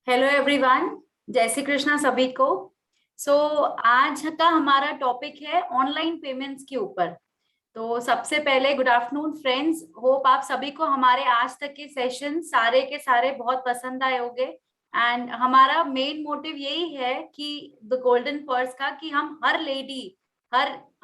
Hello everyone. जय श्री कृष्णा सभी को। सो आज का हमारा टॉपिक है ऑनलाइन पेमेंट्स के ऊपर। तो सबसे पहले गुड आफ्टरनून फ्रेंड्स, होप आप सभी को हमारे आज तक के सेशन सारे के सारे बहुत पसंद आए होंगे। एंड हमारा मेन मोटिव यही है कि द गोल्डन पर्स का, कि हम हर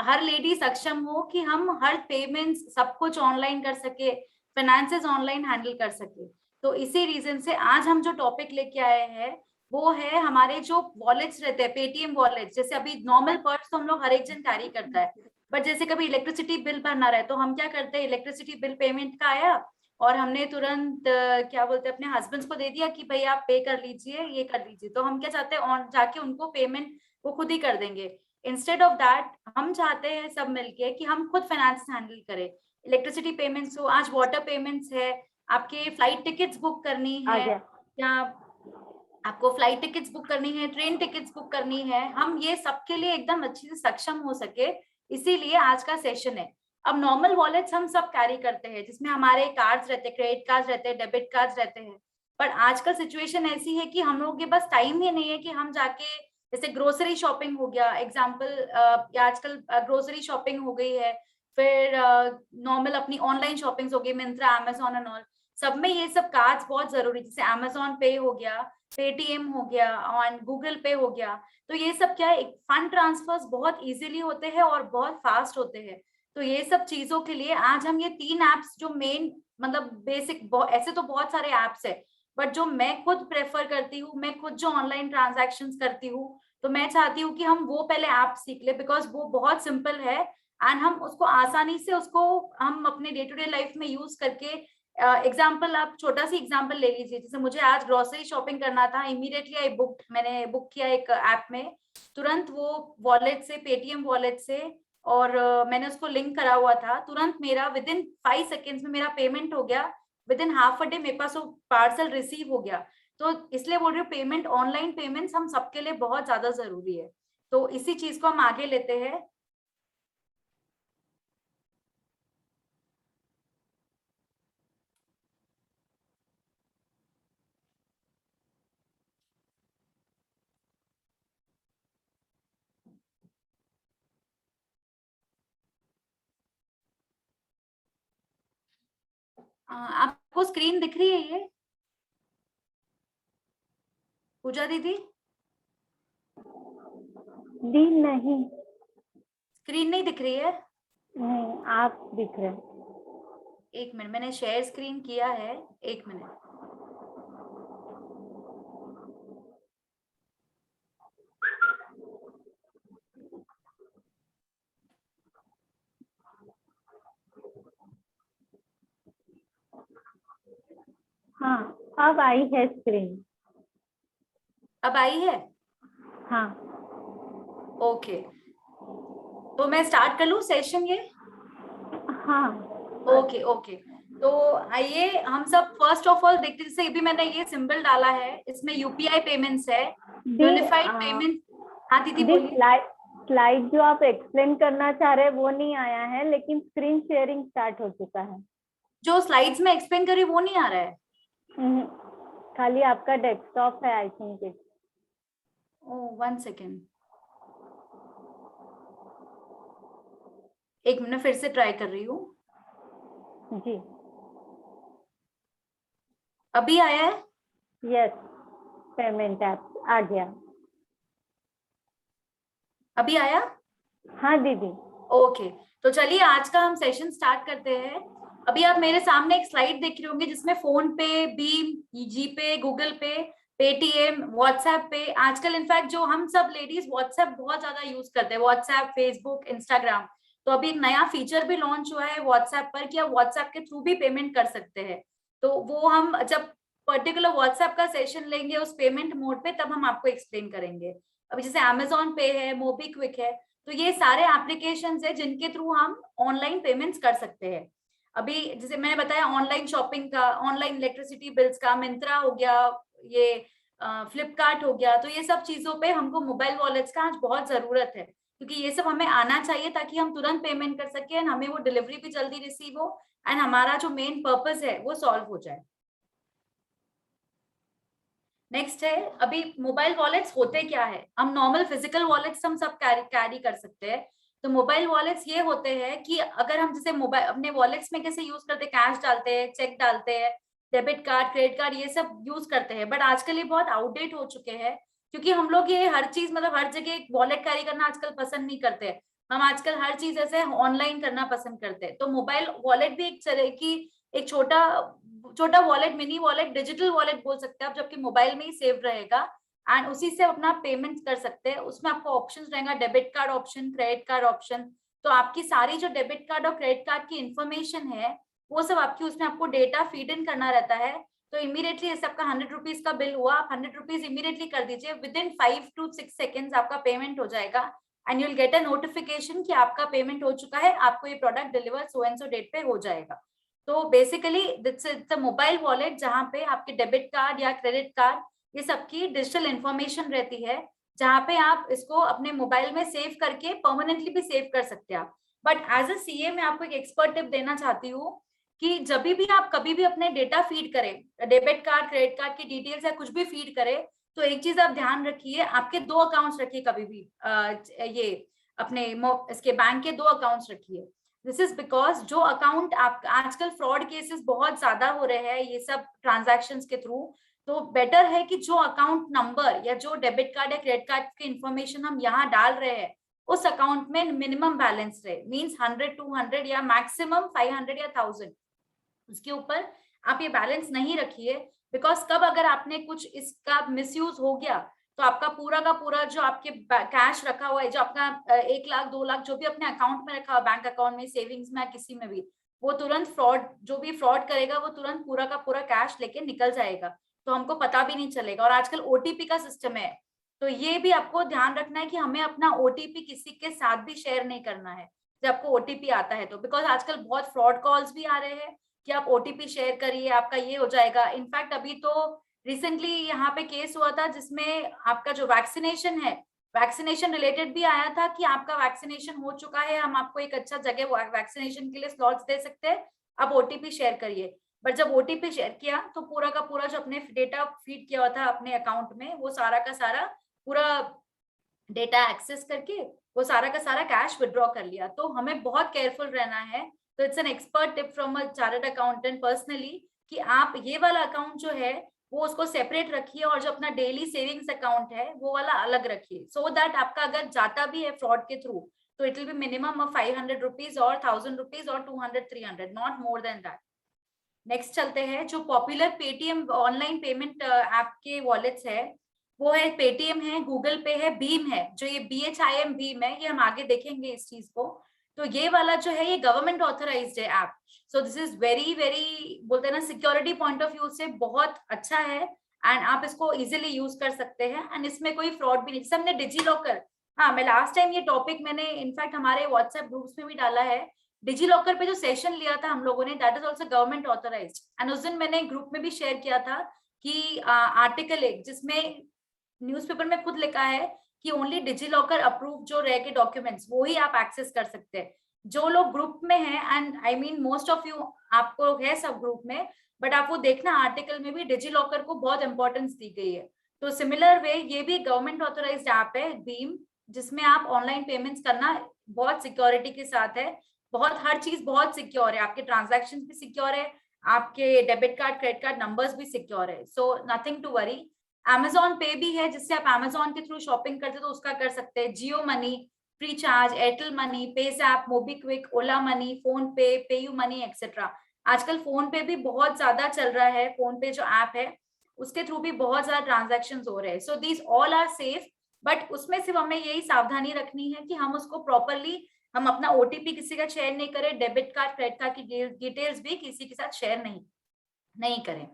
हर लेडी सक्षम हो कि हम हर पेमेंट्स सब कुछ ऑनलाइन कर सके, फाइनेंसेस ऑनलाइन हैंडल कर सके। तो इसी रीजन से आज हम जो टॉपिक लेके आए हैं वो है हमारे जो वॉलेट्स रहते हैं, पेटीएम वॉलेट। जैसे अभी नॉर्मल पर्स तो हम लोग हर एक जन कैरी करता है, बट जैसे कभी इलेक्ट्रिसिटी बिल भरना रहे तो हम क्या करते हैं, इलेक्ट्रिसिटी बिल पेमेंट का आया और हमने तुरंत क्या बोलते हैं, अपने हस्बैंड्स को दे दिया कि भाई आप पे कर लीजिए, ये कर लीजिए। तो हम क्या चाहते हैं, ऑन जाके उनको पेमेंट वो खुद ही कर देंगे। इंस्टेड ऑफ दैट हम चाहते हैं सब मिलके कि हम खुद फाइनेंस हैंडल करें। इलेक्ट्रिसिटी पेमेंट्स हो, आज वाटर पेमेंट्स है, आपके फ्लाइट टिकट्स बुक करनी आ है, गया। या आपको फ्लाइट टिकट्स बुक करनी है, ट्रेन टिकट्स बुक करनी है, हम ये सबके लिए एकदम अच्छे से सक्षम हो सके, इसीलिए आज का सेशन है। अब नॉर्मल वॉलेट्स हम सब कैरी करते हैं जिसमें हमारे कार्ड्स रहते हैं, क्रेडिट कार्ड्स रहते हैं, डेबिट कार्ड्स रहते हैं। पर आजकल सिचुएशन ऐसी है कि हम लोगों के पास टाइम ही नहीं है कि हम जाके, जैसे ग्रोसरी शॉपिंग हो गया एग्जाम्पल, आजकल ग्रोसरी शॉपिंग हो गई है, फिर नॉर्मल अपनी ऑनलाइन शॉपिंग हो गई, मिंत्रा, अमेजोन एंड ऑल। सब में ये सब कार्ड्स बहुत जरूरी, जैसे अमेजोन पे हो गया, पेटीएम हो गया और गूगल पे हो गया। तो ये सब क्या है, फंड ट्रांसफर्स बहुत इजीली होते हैं और बहुत फास्ट होते हैं। तो ये सब चीजों के लिए आज हम ये तीन एप्स जो मेन, मतलब बेसिक, ऐसे तो बहुत सारे एप्स है, बट जो मैं खुद प्रेफर करती हूँ, मैं खुद जो ऑनलाइन ट्रांजैक्शंस करती हूँ, तो मैं चाहती हूँ कि हम वो पहले ऐप सीख ले, बिकॉज वो बहुत सिंपल है एंड हम उसको आसानी से उसको हम अपने डे टू डे लाइफ में यूज करके। एग्जाम्पल, आप छोटा सी एग्जाम्पल ले लीजिए, जैसे मुझे आज ग्रोसरी शॉपिंग करना था, इमीडिएटली मैंने बुक किया एक ऐप में, तुरंत वो वॉलेट से, पेटीएम वॉलेट से, और मैंने उसको लिंक करा हुआ था, तुरंत मेरा विद इन 5 सेकेंड्स में मेरा पेमेंट हो गया। With in half a day मेरे पास वो पार्सल रिसीव हो गया। तो इसलिए बोल रही हूँ, पेमेंट, ऑनलाइन पेमेंट्स हम सबके लिए बहुत ज्यादा जरूरी है। तो इसी चीज को हम आगे लेते हैं। आपको स्क्रीन दिख रही है ये, पूजा दीदी? दी नहीं। स्क्रीन नहीं दिख रही है? नहीं, आप दिख रहे हैं। एक मिनट, मैंने शेयर स्क्रीन किया है, एक मिनट। हाँ, अब आई है स्क्रीन। अब आई है? हाँ। ओके, तो मैं स्टार्ट कर लूं सेशन ये? हाँ। Okay okay. तो आइए हम सब फर्स्ट ऑफ ऑल देखते हैं, जैसे अभी मैंने ये सिंबल डाला है, इसमें यूपीआई पेमेंट्स है, दी यूनिफाइड पेमेंट। हाँ दीदी दी बोलिए। स्लाइड जो आप एक्सप्लेन करना चाह रहे हैं वो नहीं आया है, लेकिन स्क्रीन शेयरिंग स्टार्ट हो चुका है। जो स्लाइड्स में एक्सप्लेन करी वो नहीं आ रहा है? हम्म, खाली आपका डेस्कटॉप है आई थिंक। ओ 1 सेकेंड, एक मिनट फिर से ट्राई कर रही हूँ। जी। अभी आया है? यस, पेमेंट ऐप आ गया। अभी आया? हाँ दीदी। ओके, तो चलिए आज का हम सेशन स्टार्ट करते हैं। अभी आप मेरे सामने एक स्लाइड देख रहे होंगे जिसमें फोन पे, भीम, जीपे, गूगल पे, पेटीएम, व्हाट्सएप पे, आजकल इनफैक्ट जो हम सब लेडीज व्हाट्सएप बहुत ज्यादा यूज करते हैं, व्हाट्सएप, फेसबुक, इंस्टाग्राम। तो अभी एक नया फीचर भी लॉन्च हुआ है व्हाट्सएप पर कि आप व्हाट्सएप के थ्रू भी पेमेंट कर सकते हैं। तो वो हम जब पर्टिकुलर व्हाट्सएप का सेशन लेंगे उस पेमेंट मोड पे, तब हम आपको एक्सप्लेन करेंगे। अभी जैसे अमेजोन पे है, मोबीक्विक है, तो ये सारे एप्लीकेशंस है जिनके थ्रू हम ऑनलाइन पेमेंट्स कर सकते हैं। अभी जैसे मैंने बताया ऑनलाइन शॉपिंग का, ऑनलाइन इलेक्ट्रिसिटी बिल्स का, मिंत्रा हो गया, ये फ्लिपकार्ट हो गया, तो ये सब चीजों पे हमको मोबाइल वॉलेट्स का आज बहुत जरूरत है, क्योंकि ये सब हमें आना चाहिए ताकि हम तुरंत पेमेंट कर सके एंड हमें वो डिलीवरी भी जल्दी रिसीव हो एंड हमारा जो मेन पर्पस है वो सॉल्व हो जाए। नेक्स्ट है, अभी मोबाइल वॉलेट्स होते क्या है। हम नॉर्मल फिजिकल वॉलेट्स हम सब कैरी कर सकते हैं। तो मोबाइल वॉलेट्स ये होते हैं कि अगर हम जैसे मोबाइल अपने वॉलेट्स में कैसे यूज करते हैं, कैश डालते हैं, चेक डालते हैं, डेबिट कार्ड, क्रेडिट कार्ड, ये सब यूज करते हैं, बट आजकल ये बहुत आउटडेट हो चुके हैं, क्योंकि हम लोग ये हर चीज मतलब हर जगह वॉलेट कैरी करना आजकल पसंद नहीं करते। हम आजकल हर चीज ऐसे ऑनलाइन करना पसंद करते हैं। तो मोबाइल वॉलेट भी एक तरह की एक छोटा छोटा wallet, mini wallet, digital wallet बोल सकते हैं आप, जबकि मोबाइल में ही सेव रहेगा एंड उसी से अपना पेमेंट कर सकते हैं। उसमें आपको ऑप्शंस रहेगा, debit card option, credit card option. तो आपकी सारी जो डेबिट कार्ड और क्रेडिट कार्ड की इंफॉर्मेशन है वो सब आपकी उसमें आपको डेटा फीड इन करना रहता है। तो इमीडिएटली जैसे आपका 100 रुपीज का बिल हुआ, आप 100 रुपीज इमीडिएटली कर दीजिए, विद इन 5 to 6 सेकेंड्स आपका पेमेंट हो जाएगा and you will get a notification कि आपका पेमेंट हो चुका है, आपको ये product deliver so and so date पे हो जाएगा। तो basically it's a mobile wallet जहाँ पे आपके डेबिट कार्ड या क्रेडिट कार्ड ये सबकी डिजिटल इंफॉर्मेशन रहती है, जहाँ पे आप इसको अपने मोबाइल में सेव करके परमानेंटली भी सेव कर सकते हैं आप। बट एज अ सीए मैं आपको एक एक्सपर्ट टिप देना चाहती हूँ कि जब भी आप कभी भी अपने डेटा फीड करें, डेबिट कार्ड, क्रेडिट कार्ड की डिटेल्स या कुछ भी फीड करें, तो एक चीज आप ध्यान रखिए, आपके 2 अकाउंट्स रखिए कभी भी। ये अपने इसके बैंक के 2 अकाउंट्स रखिए। दिस इज बिकॉज जो अकाउंट आप आजकल फ्रॉड केसेस बहुत ज्यादा हो रहे हैं ये सब ट्रांजैक्शंस के थ्रू, तो बेटर है कि जो अकाउंट नंबर या जो डेबिट कार्ड या क्रेडिट कार्ड की इंफॉर्मेशन हम यहाँ डाल रहे हैं उस अकाउंट में मिनिमम बैलेंस रहे, मींस 100, 200 या मैक्सिमम 500 या 1000। उसके ऊपर आप ये बैलेंस नहीं रखिए, बिकॉज कब अगर आपने कुछ इसका मिसयूज हो गया तो आपका पूरा का पूरा जो आपके कैश रखा हुआ है, जो आपका 1 लाख 2 लाख जो भी अपने अकाउंट में रखा हुआ, बैंक अकाउंट में, सेविंग्स में, किसी में भी, वो तुरंत फ्रॉड, जो भी फ्रॉड करेगा वो तुरंत पूरा का पूरा कैश लेके निकल जाएगा, तो हमको पता भी नहीं चलेगा। और आजकल ओटीपी का सिस्टम है, तो ये भी आपको ध्यान रखना है कि हमें अपना ओटीपी किसी के साथ भी शेयर नहीं करना है जब आपको ओटीपी आता है तो, बिकॉज आजकल बहुत फ्रॉड कॉल्स भी आ रहे हैं कि आप ओटीपी शेयर करिए, आपका ये हो जाएगा। इनफैक्ट अभी तो रिसेंटली यहाँ पे केस हुआ था जिसमें आपका जो वैक्सीनेशन है, वैक्सीनेशन रिलेटेड भी आया था कि आपका वैक्सीनेशन हो चुका है, हम आपको एक अच्छा जगह वैक्सीनेशन के लिए स्लॉट्स दे सकते हैं, अब ओटीपी शेयर करिए। बट जब ओटीपी शेयर किया तो पूरा का पूरा जो अपने डेटा फीड किया हुआ था अपने अकाउंट में, वो सारा का सारा पूरा डेटा एक्सेस करके वो सारा का सारा कैश विड्रॉ कर लिया। तो हमें बहुत केयरफुल रहना है। तो it's an expert tip from a chartered accountant personally कि आप ये वाला अकाउंट जो है वो उसको सेपरेट रखिए और जो अपना डेली सेविंग्स अकाउंट है वो वाला अलग रखिए, सो दैट आपका अगर जाता भी है फ्रॉड के थ्रू तो it will B minimum of 500 rupees और 1000 रुपीज और 200, 300, not more than that. Next चलते हैं, जो popular Paytm online payment app के वॉलेट्स है वो है पेटीएम है, गूगल पे है, भीम है। जो ये BHIM भीम है, ये हम आगे देखेंगे इस चीज को। तो ये वाला जो है ये गवर्नमेंट ऑथराइज्ड है app, so this is very very बोलते हैं ना सिक्योरिटी पॉइंट ऑफ व्यू से बहुत अच्छा है एंड आप इसको इजीली यूज कर सकते हैं एंड इसमें कोई फ्रॉड भी नहीं। जैसे हमने डिजी लॉकर, हाँ मैं लास्ट टाइम ये टॉपिक मैंने इनफैक्ट हमारे व्हाट्सएप ग्रुप्स में भी डाला है, डिजी लॉकर पे जो सेशन लिया था हम लोगों ने, that is also government authorised and उस दिन मैंने ग्रुप में भी शेयर किया था कि आर्टिकल एक जिसमें न्यूज़पेपर में खुद लिखा है कि ओनली डिजी लॉकर अप्रूव जो रह के डॉक्यूमेंट्स वो ही आप एक्सेस कर सकते हैं। जो लोग ग्रुप में हैं and I mean most of you आपको है सब ग्रुप में, बट आप वो देखना आर्टिकल में भी डिजी लॉकर को बहुत इंपॉर्टेंस दी गई है। तो सिमिलर वे ये भी गवर्नमेंट ऑथराइज्ड ऐप है भीम, जिसमें आप ऑनलाइन पेमेंट्स करना बहुत सिक्योरिटी के साथ है, बहुत हर चीज बहुत सिक्योर है, आपके ट्रांजैक्शन भी सिक्योर है, आपके debit card credit card numbers भी सिक्योर है, so nothing to worry. Amazon pay भी है जिससे आप Amazon के थ्रू शॉपिंग करते तो उसका कर सकते हैं, Jio money, Freecharge, Airtel money, PayZapp, MobiKwik, Ola money, PhonePe, PayU money etcetera. आजकल फोन पे भी बहुत ज्यादा चल रहा है, फोन पे जो ऐप है उसके थ्रू भी बहुत ज्यादा ट्रांजैक्शंस हो रहे हैं। So these all are safe, but उसमें सिर्फ हमें यही सावधानी रखनी है कि हम उसको प्रॉपरली, हम अपना ओटीपी किसी का शेयर नहीं करें, डेबिट कार्ड क्रेडिट कार्ड की डिटेल्स भी किसी के साथ शेयर नहीं करें।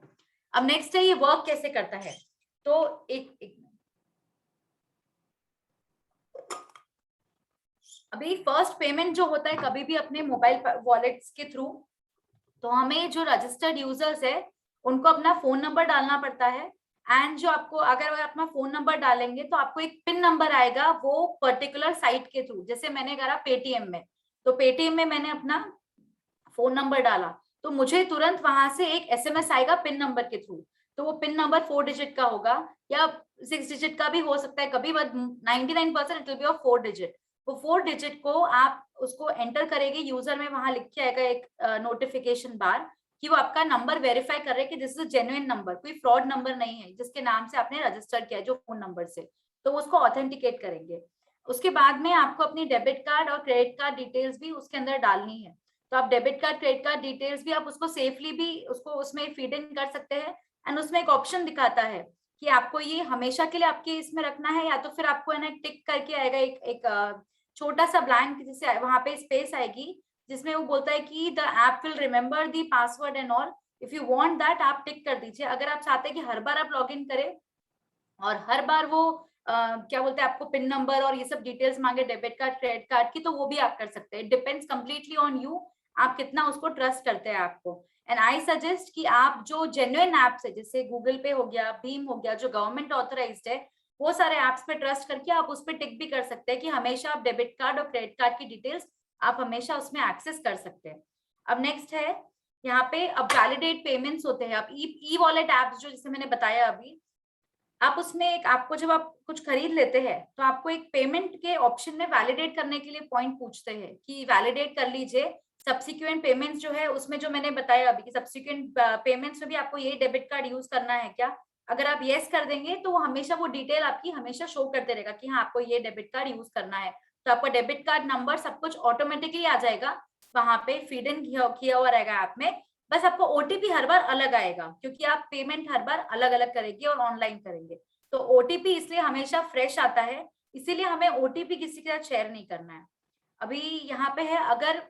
अब नेक्स्ट है ये वर्क कैसे करता है। तो एक अभी फर्स्ट पेमेंट जो होता है कभी भी अपने मोबाइल वॉलेट्स के थ्रू, तो हमें जो रजिस्टर्ड यूजर्स है उनको अपना फोन नंबर डालना पड़ता है एंड जो आपको अगर अपना फोन नंबर डालेंगे तो आपको एक पिन नंबर आएगा वो पर्टिकुलर साइट के थ्रू। जैसे मैंने करा पेटीएम में, तो पेटीएम में मैंने अपना फोन नंबर डाला तो मुझे तुरंत वहां से एक SMS आएगा पिन नंबर के थ्रू। तो वो पिन नंबर 4 डिजिट का होगा या 6 डिजिट का भी हो सकता है कभी, but 99% it will B of 4 digit. वो 4 डिजिट को आप उसको एंटर करेंगे यूजर में, वहां लिख के आएगा एक नोटिफिकेशन बार कि वो आपका नंबर वेरीफाई कर रहे हैं कि this is a genuine number, कोई फ्रॉड नंबर नहीं है जिसके नाम से आपने रजिस्टर किया है जो फोन नंबर से, तो उसको ऑथेंटिकेट करेंगे। उसके बाद में आपको अपनी डेबिट कार्ड और क्रेडिट कार्ड डिटेल्स भी उसके अंदर डालनी है। तो आप debit card credit card details भी आप उसको सेफली भी उसको उसमें फीड इन कर सकते हैं। एंड उसमें एक ऑप्शन दिखाता है कि आपको ये हमेशा के लिए आपके इसमें रखना है, या तो फिर आपको है ना टिक करके आएगा एक छोटा सा ब्लैंक, जिससे वहां पे स्पेस आएगी जिसमें वो बोलता है कि the app will remember the password and all, if you want that आप टिक कर दीजिए। अगर आप चाहते हैं कि हर बार आप लॉग इन करें और हर बार वो क्या बोलते हैं आपको पिन नंबर और ये सब डिटेल्स मांगे डेबिट कार्ड क्रेडिट कार्ड की, तो वो भी आप कर सकते हैं। डिपेंड्स कंप्लीटली ऑन यू, आप कितना उसको ट्रस्ट करते हैं आपको। एंड आई सजेस्ट कि आप जो जेन्युइन एप्स है जैसे गूगल पे हो गया, भीम हो गया, जो गवर्नमेंट ऑथराइज्ड है, वो सारे एप्स पे ट्रस्ट करके आप उस पर टिक भी कर सकते हैं कि हमेशा आप डेबिट कार्ड और क्रेडिट कार्ड की डिटेल्स आप हमेशा उसमें एक्सेस कर सकते हैं। अब नेक्स्ट है यहाँ पे अब वैलिडेट पेमेंट्स होते हैं। अब ई वॉलेट एप्स जो जैसे मैंने बताया अभी, आप उसमें एक आपको जब आप कुछ खरीद लेते हैं तो आपको एक पेमेंट के ऑप्शन में वैलिडेट करने के लिए पॉइंट पूछते हैं कि वैलिडेट कर लीजिए सब्सिक्वेंट पेमेंट्स जो है उसमें, जो मैंने बताया अभी कि सब्सिक्वेंट पेमेंट्स में भी आपको ये डेबिट कार्ड यूज करना है क्या। अगर आप यस कर देंगे तो वो हमेशा वो डिटेल आपकी हमेशा शो करते रहेगा कि हाँ आपको ये डेबिट कार्ड यूज करना है। तो आपका डेबिट कार्ड नंबर सब कुछ ऑटोमेटिकली आ जाएगा, वहां पे फीड इन किया हुआ रहेगा ऐप में। बस आपको ओटीपी हर बार अलग आएगा क्योंकि आप पेमेंट हर बार अलग अलग करेंगे और ऑनलाइन करेंगे, तो ओटीपी इसलिए हमेशा फ्रेश आता है, इसीलिए हमें ओटीपी किसी के साथ शेयर नहीं करना है। अभी यहाँ पे है, अगर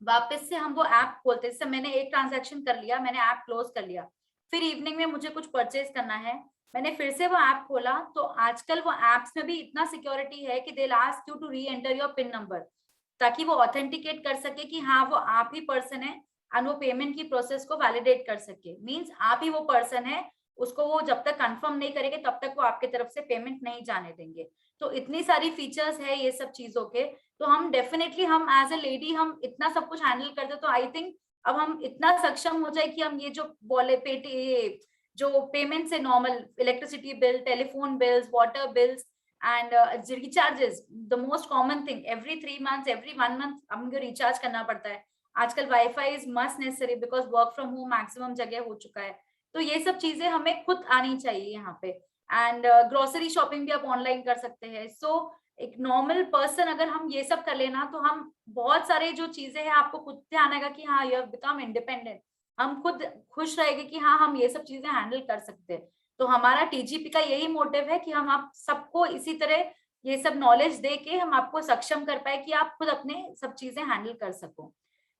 वापस से हम वो ऐप खोलते, जैसे मैंने एक ट्रांजैक्शन कर लिया, मैंने ऐप क्लोज कर लिया, फिर इवनिंग में मुझे कुछ परचेज करना है, मैंने फिर से वो ऐप खोला, तो आजकल वो एप्स में भी इतना सिक्योरिटी है कि they ask you to reenter your pin number, ताकि वो ऑथेंटिकेट कर सके कि हाँ वो आप ही पर्सन है और वो पेमेंट की प्रोसेस को वैलिडेट कर सके। मींस आप ही वो पर्सन है, उसको वो जब तक कंफर्म नहीं करेंगे तब तक वो आपके तरफ से पेमेंट नहीं जाने देंगे। तो इतनी सारी फीचर्स है ये सब चीजों के, तो हम डेफिनेटली हम एज अ लेडी हम इतना सब कुछ हैंडल करते, तो आई थिंक अब हम इतना सक्षम हो जाए कि हम ये जो बोले पेटी जो पेमेंट से normal electricity bill, telephone bills, water bills and recharges, the most common thing, every 3 months every 1 month हमको रिचार्ज करना पड़ता है। आजकल wifi is must necessary because work from home maximum जगह हो चुका है, तो ये सब चीजें हमें खुद आनी चाहिए यहाँ पे। एंड ग्रोसरी शॉपिंग भी आप ऑनलाइन कर सकते हैं। सो एक नॉर्मल पर्सन अगर हम ये सब कर लेना तो हम बहुत सारे जो चीजें हैं आपको खुद ध्यान आएगा कि हाँ यू हैव बिकम इंडिपेंडेंट, हम खुद खुश रहेंगे कि हाँ हम ये सब चीजें हैंडल कर सकते हैं। तो हमारा टीजीपी का यही मोटिव है कि हम आप सबको इसी तरह ये सब नॉलेज दे के हम आपको सक्षम कर पाए कि आप खुद अपने सब चीजें हैंडल कर सको।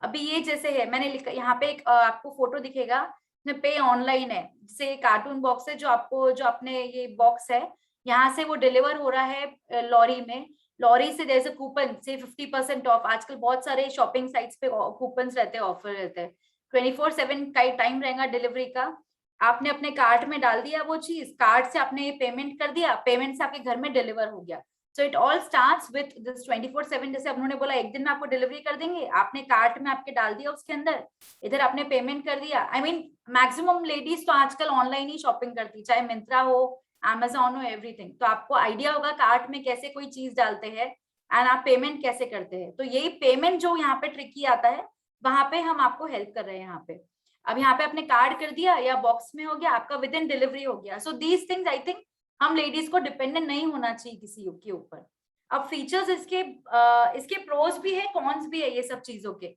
अभी ये जैसे है मैंने लिखा यहाँ पे एक आपको फोटो दिखेगा पे ऑनलाइन है, जैसे कार्टून बॉक्स है जो आपको जो अपने ये बॉक्स है यहाँ से वो डिलीवर हो रहा है लॉरी में, लॉरी से जैसे कूपन से 50% ऑफ, आजकल बहुत सारे शॉपिंग साइट्स पे कूपन रहते हैं, ऑफर रहते हैं, 24/7 का टाइम रहेगा डिलीवरी का। आपने अपने कार्ट में डाल दिया वो चीज, कार्ट से आपने पेमेंट कर दिया, पेमेंट से आपके घर में डिलीवर हो गया। So it all starts with this 24/7, जैसे उन्होंने बोला एक दिन में आपको डिलीवरी कर देंगे, आपने कार्ट में आपके डाल दिया उसके अंदर, इधर आपने पेमेंट कर दिया। आई मीन मैक्सिमम लेडीज तो आजकल ऑनलाइन ही शॉपिंग करती, चाहे मिंत्रा हो, Amazon हो, एवरीथिंग। तो आपको आइडिया होगा कार्ट में कैसे कोई चीज डालते हैं एंड आप पेमेंट कैसे करते हैं। तो यही पेमेंट जो यहाँ पे ट्रिकी आता है, वहां पे हम आपको हेल्प कर रहे हैं यहाँ पे। अब यहाँ पे आपने कार्ड कर दिया या बॉक्स में हो गया, आपका विद इन डिलीवरी हो गया। So these things I think हम लेडीज को डिपेंडेंट नहीं होना चाहिए किसी के ऊपर। अब फीचर्स इसके प्रोज भी है, कॉन्स भी है ये सब चीजों के।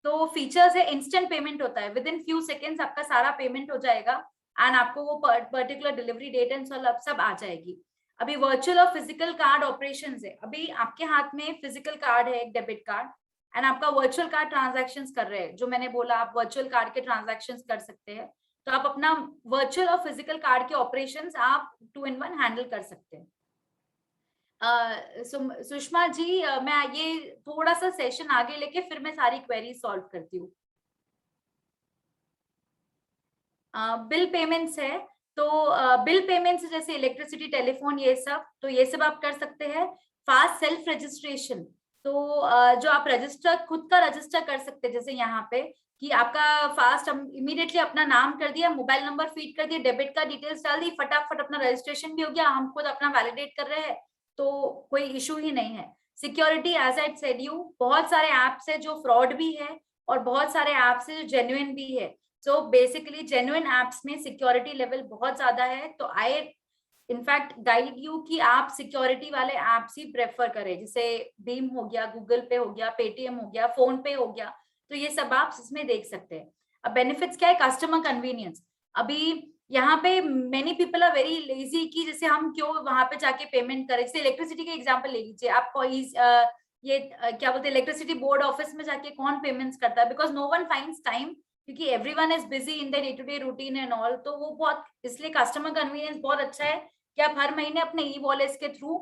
तो फीचर्स है, इंस्टेंट पेमेंट होता है, विद इन फ्यू सेकेंड्स आपका सारा पेमेंट हो जाएगा एंड आपको वो पर्टिकुलर डिलीवरी डेट एंड सब आ जाएगी। अभी वर्चुअल और फिजिकल कार्ड ऑपरेशंस है, अभी आपके हाथ में फिजिकल कार्ड है एक डेबिट कार्ड एंड आपका वर्चुअल कार्ड ट्रांजैक्शंस कर रहे हैं, जो मैंने बोला आप वर्चुअल कार्ड के ट्रांजैक्शंस कर सकते हैं। तो आप अपना वर्चुअल और फिजिकल कार्ड के ऑपरेशंस आप 2 in 1 हैंडल कर सकते हैं। सुषमा जी मैं ये थोड़ा सा सेशन आगे लेके फिर मैं सारी क्वेरी सॉल्व करती हूँ। बिल पेमेंट्स है, तो बिल पेमेंट्स जैसे इलेक्ट्रिसिटी, टेलीफोन, ये सब, तो ये सब आप कर सकते हैं। फास्ट सेल्फ रजिस्ट्रेशन, तो जो आप रजिस्टर खुद का रजिस्टर कर सकते हैं, जैसे यहाँ पे कि आपका फास्ट, हम इमीडिएटली अपना नाम कर दिया, मोबाइल नंबर फीड कर दिया, डेबिट कार्ड डिटेल्स डाल दी, फटाफट अपना रजिस्ट्रेशन भी हो गया, हम खुद अपना वैलिडेट कर रहे हैं, तो कोई इशू ही नहीं है। Security as I said you, बहुत सारे एप्स है जो फ्रॉड भी है और बहुत सारे एप्स है जो जेन्युइन भी है। सो बेसिकली जेन्युइन एप्स में सिक्योरिटी लेवल बहुत ज्यादा है, तो आई इनफैक्ट गाइड यू कि आप सिक्योरिटी वाले एप्स ही प्रेफर करें, जैसे भीम हो गया, गूगल पे हो गया, पेटीएम हो गया, फोन पे हो गया, तो ये सब आप इसमें देख सकते हैं। अब बेनिफिट्स क्या है? Customer convenience. अभी यहाँ पे many people are very lazy कि जैसे हम क्यों वहां पे जाके पेमेंट करें। जैसे इलेक्ट्रिसिटी का एग्जांपल ले लीजिए आप, क्या बोलते हैं, इलेक्ट्रिसिटी बोर्ड ऑफिस में जाके कौन पेमेंट्स करता है, because no one finds time, क्योंकि everyone is busy in the day to day routine and all. तो वो बहुत, इसलिए कस्टमर कन्वीनियंस बहुत अच्छा है कि आप हर महीने अपने ई वॉलेट्स के थ्रू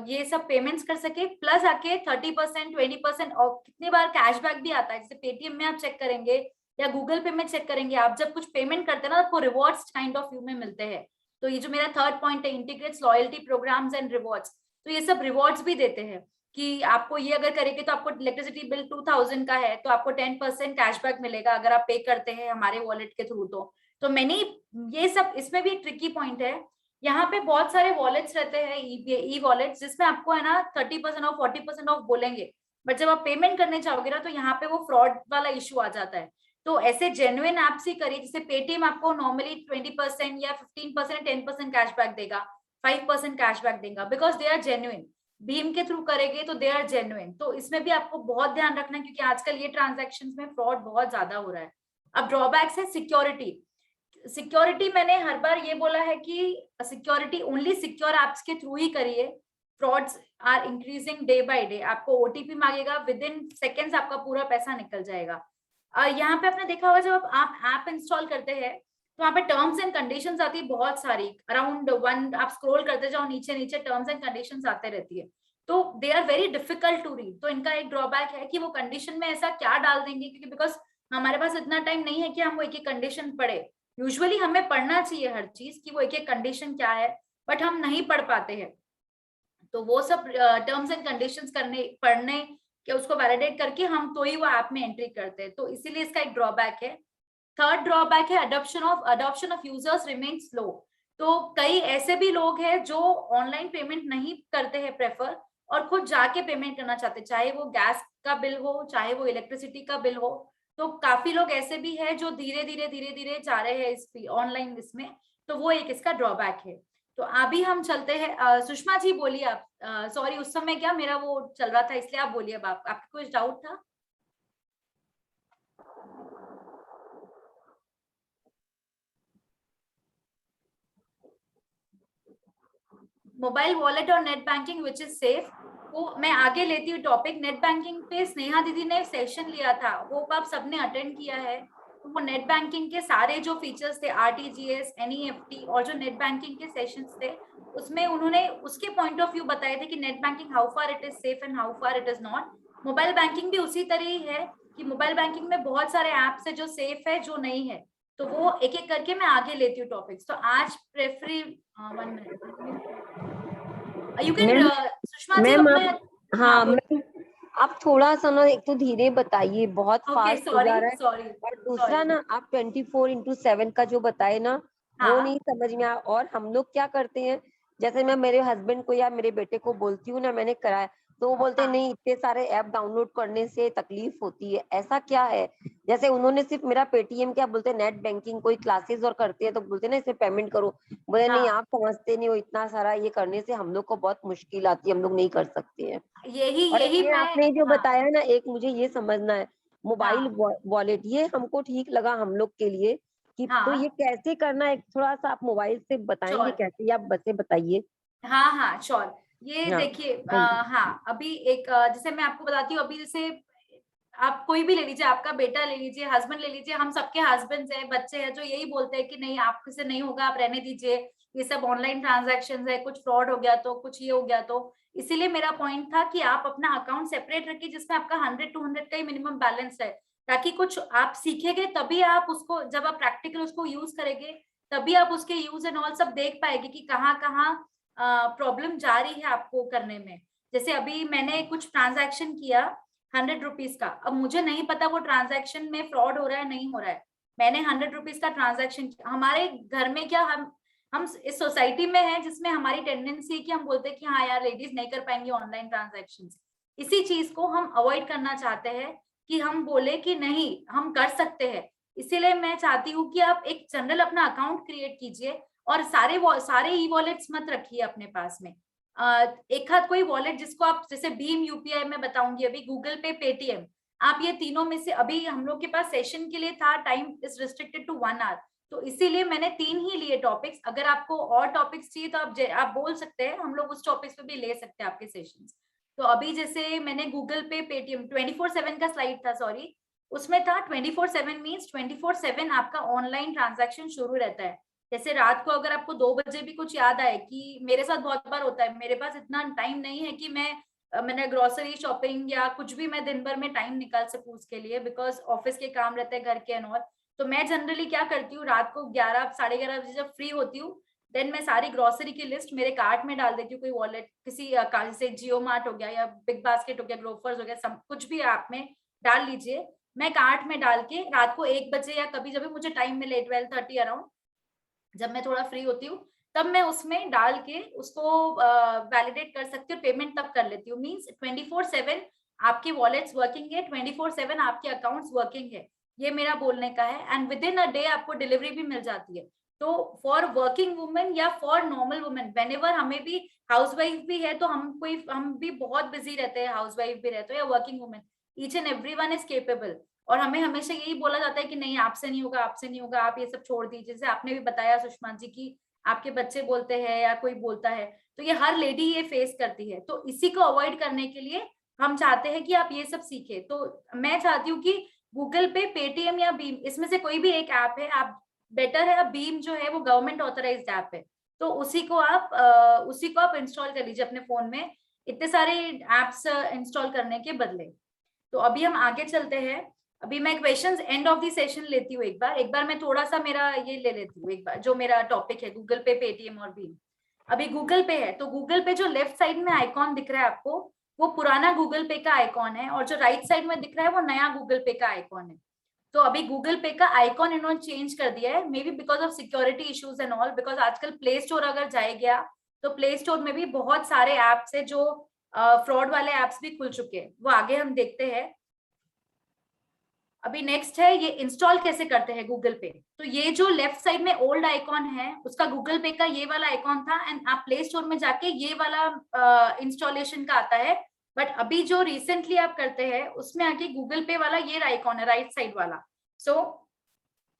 ये सब पेमेंट्स कर सके, प्लस आके 30%, 20% और कितनी बार कैशबैक भी आता है। जैसे पेटीएम में आप चेक करेंगे या गूगल पे में चेक करेंगे, आप जब कुछ पेमेंट करते हैं ना, आपको रिवॉर्ड्स काइंड ऑफ व्यू में मिलते हैं। तो ये जो मेरा थर्ड पॉइंट है, integrates loyalty programmes and rewards, तो ये सब रिवॉर्ड्स भी देते हैं कि आपको ये अगर करेंगे तो आपको इलेक्ट्रिसिटी बिल 2000 का है तो आपको 10% कैशबैक मिलेगा अगर आप पे करते हैं हमारे वॉलेट के थ्रू। तो मैंने ये सब, इसमें भी एक ट्रिकी पॉइंट है, यहाँ पे बहुत सारे वॉलेट्स रहते हैं, ई वॉलेट्स, जिसमें आपको है ना 30% ऑफ 40% ऑफ बोलेंगे, बट जब आप पेमेंट करने जाओगे ना तो यहाँ पे वो फ्रॉड वाला इशू आ जाता है। तो ऐसे जेन्युइन एप्स ही करिए, जैसे पेटीएम आपको नॉर्मली 20% या 15%, 10% कैशबैक देगा, 5% कैशबैक देगा, बिकॉज दे आर जेन्युइन। भीम के थ्रू करेंगे तो दे आर जेन्युइन। तो इसमें भी आपको बहुत ध्यान रखना है, क्योंकि आजकल ये ट्रांजेक्शन में फ्रॉड बहुत ज्यादा हो रहा है। अब ड्रॉबैक्स है सिक्योरिटी। सिक्योरिटी मैंने हर बार ये बोला है कि सिक्योरिटी ओनली सिक्योर एप्स के थ्रू ही करिए। Frauds are increasing day by day. आपको ओटीपी मांगेगा, विद इन सेकेंड्स आपका पूरा पैसा निकल जाएगा। यहाँ पे आपने देखा होगा जब आप ऐप इंस्टॉल करते हैं तो वहाँ पे टर्म्स एंड कंडीशंस आती है बहुत सारी, अराउंड 1, आप स्क्रॉल करते जाओ नीचे नीचे टर्म्स एंड कंडीशंस आते रहती है, तो they are very difficult to read. तो इनका एक ड्रॉबैक है कि वो कंडीशन में ऐसा क्या डाल देंगे, क्योंकि बिकॉज हमारे पास इतना टाइम नहीं है कि हम वो एक एक कंडीशन पढ़े। यूजुअली हमें पढ़ना चाहिए हर चीज कि वो एक एक कंडीशन क्या है, बट हम नहीं पढ़ पाते हैं। तो वो सब टर्म्स एंड कंडीशंस पढ़ने के उसको वैलिडेट करके हम तो ही वो ऐप में एंट्री करते हैं, तो इसीलिए इसका एक ड्रॉबैक है। थर्ड ड्रॉबैक है adoption of users remain slow. तो कई ऐसे भी लोग हैं जो ऑनलाइन पेमेंट नहीं करते हैं प्रेफर, और खुद जाके पेमेंट करना चाहते, चाहे वो गैस का बिल हो, चाहे वो इलेक्ट्रिसिटी का बिल हो। तो काफी लोग ऐसे भी है जो धीरे धीरे जा रहे हैं इस ऑनलाइन इसमें, तो वो एक इसका ड्रॉबैक है। तो अभी हम चलते हैं, सुषमा जी बोलिए आप। सॉरी उस समय क्या मेरा वो चल रहा था, इसलिए आप बोलिए। अब आपको कुछ डाउट था? मोबाइल वॉलेट और net banking which is safe, वो मैं आगे लेती हूँ टॉपिक। नेट बैंकिंग पे स्नेहा दीदी ने सेशन लिया था, वो आप सबने अटेंड किया है। तो वो नेट बैंकिंग के सारे जो फीचर्स थे, आरटीजीएस, एनईएफटी और जो नेट बैंकिंग के सेशंस थे, उसमें उन्होंने उसके पॉइंट ऑफ व्यू बताए थे कि net banking how far it is safe and how far it is not. Mobile banking भी उसी तरह ही है कि मोबाइल बैंकिंग में बहुत सारे एप्स है जो सेफ है, जो नहीं है। तो वो एक एक करके मैं आगे लेती हूँ टॉपिक्स। तो आज प्रेफरी 1 minute, you can Sushma ji ma'am अपने। आप, हाँ मैम, आप थोड़ा सा ना एक तो धीरे बताइए, बहुत ओके, फास्ट हो जा रहा है, सॉरी और दूसरा ना आप 24/7 का जो बताए ना वो हाँ नहीं समझ में आया। और हम लोग क्या करते हैं, जैसे मैं मेरे हस्बैंड को या मेरे बेटे को बोलती हूँ ना मैंने कराया, तो वो बोलते हैं हाँ नहीं इतने सारे ऐप डाउनलोड करने से तकलीफ होती है। ऐसा क्या है? जैसे उन्होंने सिर्फ मेरा पेटीएम, क्या बोलते हैं, नेट बैंकिंग कोई क्लासेस और करते हैं तो बोलते हैं ना इसमें पेमेंट करो, बोले नहीं हाँ, आप समझते नहीं हो, इतना सारा ये करने से हम लोग को बहुत मुश्किल आती है, हम लोग नहीं कर सकते हैं। यही और यही ये मैं, आपने जो हाँ बताया ना, एक मुझे ये समझना है, मोबाइल हाँ वॉलेट, ये हमको ठीक लगा हम लोग के लिए कि, तो ये हाँ कैसे करना है, थोड़ा सा आप मोबाइल से बताएंगे श्योर, कैसे, या बसे बताइए। हाँ हाँ श्योर। ये हाँ, देखिए थैंक यू। हाँ, अभी एक जैसे मैं आपको बताती हूँ। अभी जैसे आप कोई भी ले लीजिए, आपका बेटा ले लीजिए, हस्बैंड ले लीजिए, हम सबके हस्बैंड हैं, बच्चे हैं, जो यही बोलते हैं कि नहीं आपसे से नहीं होगा, आप रहने दीजिए, ये सब ऑनलाइन ट्रांजैक्शन है, कुछ फ्रॉड हो गया तो, कुछ ये हो गया तो। इसीलिए मेरा पॉइंट था कि आप अपना अकाउंट सेपरेट रखिए जिसमें आपका 100-200 का ही मिनिमम बैलेंस है, ताकि कुछ आप सीखेंगे तभी आप उसको, जब आप प्रैक्टिकल उसको यूज करेंगे तभी आप उसके यूज एंड ऑल सब देख पाएंगे कि कहाँ कहाँ प्रॉब्लम जा रही है आपको करने में। जैसे अभी मैंने कुछ ट्रांजैक्शन किया, 100 रुपीज का। अब मुझे नहीं पता वो ट्रांजैक्शन में फ्रॉड हो रहा है नहीं हो रहा है, मैंने 100 रुपीज का ट्रांजैक्शन, हमारे घर में क्या हम इस सोसाइटी में है जिसमें हमारी टेंडेंसी है कि हम बोलते हैं कि हाँ यार लेडीज नहीं कर पाएंगी ऑनलाइन ट्रांजैक्शन। इसी चीज को हम अवॉइड करना चाहते हैं कि हम बोले कि नहीं हम कर सकते हैं। इसीलिए मैं चाहती हूँ कि आप एक जनरल अपना अकाउंट क्रिएट कीजिए और सारे ई वॉलेट्स मत रखिए अपने पास में। एक हाथ कोई वॉलेट जिसको आप, जैसे भीम यूपीआई में बताऊंगी अभी, गूगल पे, पेटीएम, आप ये तीनों में से, अभी हम लोग के पास सेशन के लिए था, time is restricted to 1 hour, तो इसीलिए मैंने 3 ही लिए टॉपिक्स। अगर आपको और टॉपिक्स चाहिए तो आप बोल सकते हैं, हम लोग उस टॉपिक्स पे भी ले सकते हैं आपके सेशंस। तो अभी जैसे मैंने गूगल पे, पेटीएम 24/7 का स्लाइड था, सॉरी, उसमें था 24/7 मीन्स 24/7 आपका ऑनलाइन ट्रांजैक्शन शुरू रहता है। जैसे रात को अगर आपको 2 बजे भी कुछ याद आए, कि मेरे साथ बहुत बार होता है, मेरे पास इतना टाइम नहीं है कि मैंने ग्रोसरी शॉपिंग या कुछ भी मैं दिन भर में टाइम निकाल सकूं उसके लिए, बिकॉज ऑफिस के काम रहते हैं, घर के एंड ऑल। तो मैं जनरली क्या करती हूँ, रात को 11 साढ़े 11 बजे जब फ्री होती हूँ, देन मैं सारी ग्रोसरी की लिस्ट मेरे कार्ट में डाल देती हूँ, कोई वॉलेट किसी जैसे जियो मार्ट हो गया या बिग बास्केट हो गया, ग्रोफर्स हो गया, सब कुछ भी ऐप में डाल लीजिए। मैं कार्ट में डाल के रात को 1 बजे या कभी जब भी मुझे टाइम मिले 12:30 अराउंड, जब मैं थोड़ा फ्री होती हूँ, तब मैं उसमें डाल के उसको वैलिडेट कर सकती हूँ, पेमेंट तब कर लेती हूँ। मीन्स 24/7 आपके वॉलेट्स वर्किंग है, 24/7 आपके अकाउंट्स वर्किंग है, ये मेरा बोलने का है। And with in a day आपको डिलीवरी भी मिल जाती है। तो फॉर वर्किंग वुमेन या फॉर नॉर्मल वुमेन, वेनेवर, हमें भी हाउसवाइफ भी है तो हम भी बहुत बिजी रहते हैं, हाउसवाइफ भी रहते हो या working women, each and everyone is capable. और हमें हमेशा यही बोला जाता है कि नहीं आपसे नहीं होगा, आपसे नहीं होगा, आप ये सब छोड़ दीजिए। जैसे आपने भी बताया सुषमा जी की आपके बच्चे बोलते हैं या कोई बोलता है, तो ये हर लेडी ये फेस करती है। तो इसी को अवॉइड करने के लिए हम चाहते हैं कि आप ये सब सीखे। तो मैं चाहती हूँ कि गूगल पे, पेटीएम या भीम, इसमें से कोई भी एक ऐप है, आप बेटर है, भीम जो है वो गवर्नमेंट ऑथराइज्ड ऐप है, तो उसी को आप इंस्टॉल कर लीजिए अपने फोन में, इतने सारे एप्स इंस्टॉल करने के बदले। तो अभी हम आगे चलते हैं। अभी मैं questions end of the session लेती हूँ, एक बार मैं थोड़ा सा मेरा ये ले लेती हूँ, एक बार जो मेरा टॉपिक है गूगल पे, पेटीएम और भीम। अभी गूगल पे है, तो गूगल पे जो लेफ्ट साइड में आइकॉन दिख रहा है आपको, वो पुराना गूगल पे का आइकॉन है, और जो राइट साइड में दिख रहा है वो नया गूगल पे का आइकॉन है। तो अभी गूगल पे का आइकॉन इन्होंने चेंज कर दिया है, may be because of security issues and all, because आजकल प्ले स्टोर अगर जाएगा तो प्ले स्टोर में भी बहुत सारे एप्स है जो फ्रॉड वाले एप्स भी खुल चुके हैं, वो आगे हम देखते हैं। अभी नेक्स्ट है ये इंस्टॉल कैसे करते हैं गूगल पे। तो ये जो लेफ्ट साइड में ओल्ड आइकॉन है उसका गूगल पे का ये वाला आइकॉन था, एंड आप प्ले स्टोर में जाके ये वाला इंस्टॉलेशन का आता है। बट अभी जो रिसेंटली आप करते हैं उसमें आके गूगल पे वाला ये आइकॉन है, राइट साइड वाला। सो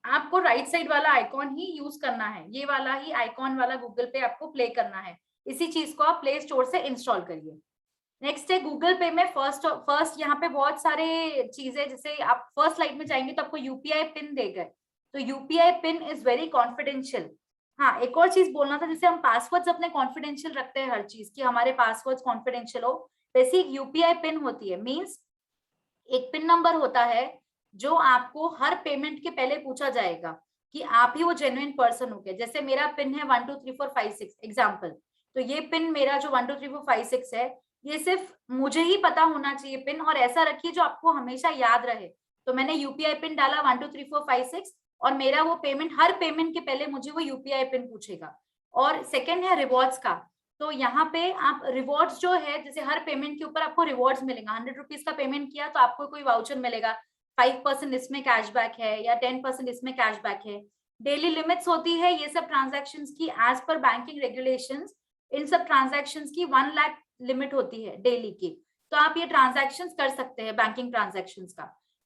आपको राइट साइड वाला आइकॉन ही यूज करना है, ये वाला ही आइकॉन वाला गूगल पे आपको प्ले करना है। इसी चीज को आप प्ले स्टोर से इंस्टॉल करिए। नेक्स्ट है गूगल पे में फर्स्ट यहाँ पे बहुत सारे चीजें, जैसे आप फर्स्ट स्लाइड में जाएंगे तो आपको यूपीआई पिन दे गए, तो UPI pin is very confidential. हाँ, एक और चीज बोलना था, जैसे हम पासवर्ड्स अपने कॉन्फिडेंशियल रखते हैं हर चीज की, हमारे पासवर्ड्स कॉन्फिडेंशियल हो, वैसे यूपीआई पिन होती है। मीन्स एक पिन नंबर होता है जो आपको हर पेमेंट के पहले पूछा जाएगा कि आप ही वो जेन्युइन पर्सन हो गए। जैसे मेरा पिन है 1 2 3 4 5 6 एग्जाम्पल, तो ये पिन मेरा जो 1 2 3 4 5 6 है, ये सिर्फ मुझे ही पता होना चाहिए पिन, और ऐसा रखिए जो आपको हमेशा याद रहे। तो मैंने यूपीआई पिन डाला 1 2 3 4 5 6, और मेरा वो पेमेंट, हर पेमेंट के पहले मुझे वो यूपीआई पिन पूछेगा। और सेकंड है रिवॉर्ड्स का, तो यहाँ पे आप रिवॉर्ड्स जो है, जैसे हर पेमेंट के ऊपर आपको रिवॉर्ड्स मिलेगा, 100 रुपीज का पेमेंट किया तो आपको कोई वाउचर मिलेगा, 5% इसमें कैशबैक है या 10% इसमें कैशबैक है। डेली लिमिट्स होती है ये सब ट्रांजैक्शंस की, एज पर बैंकिंग रेगुलेशंस इन सब ट्रांजैक्शंस की 1 लाख लिमिट होती है डेली की, तो आप ये ट्रांजैक्शंस कर सकते हैं बैंकिंग ट्रांजैक्शंस का।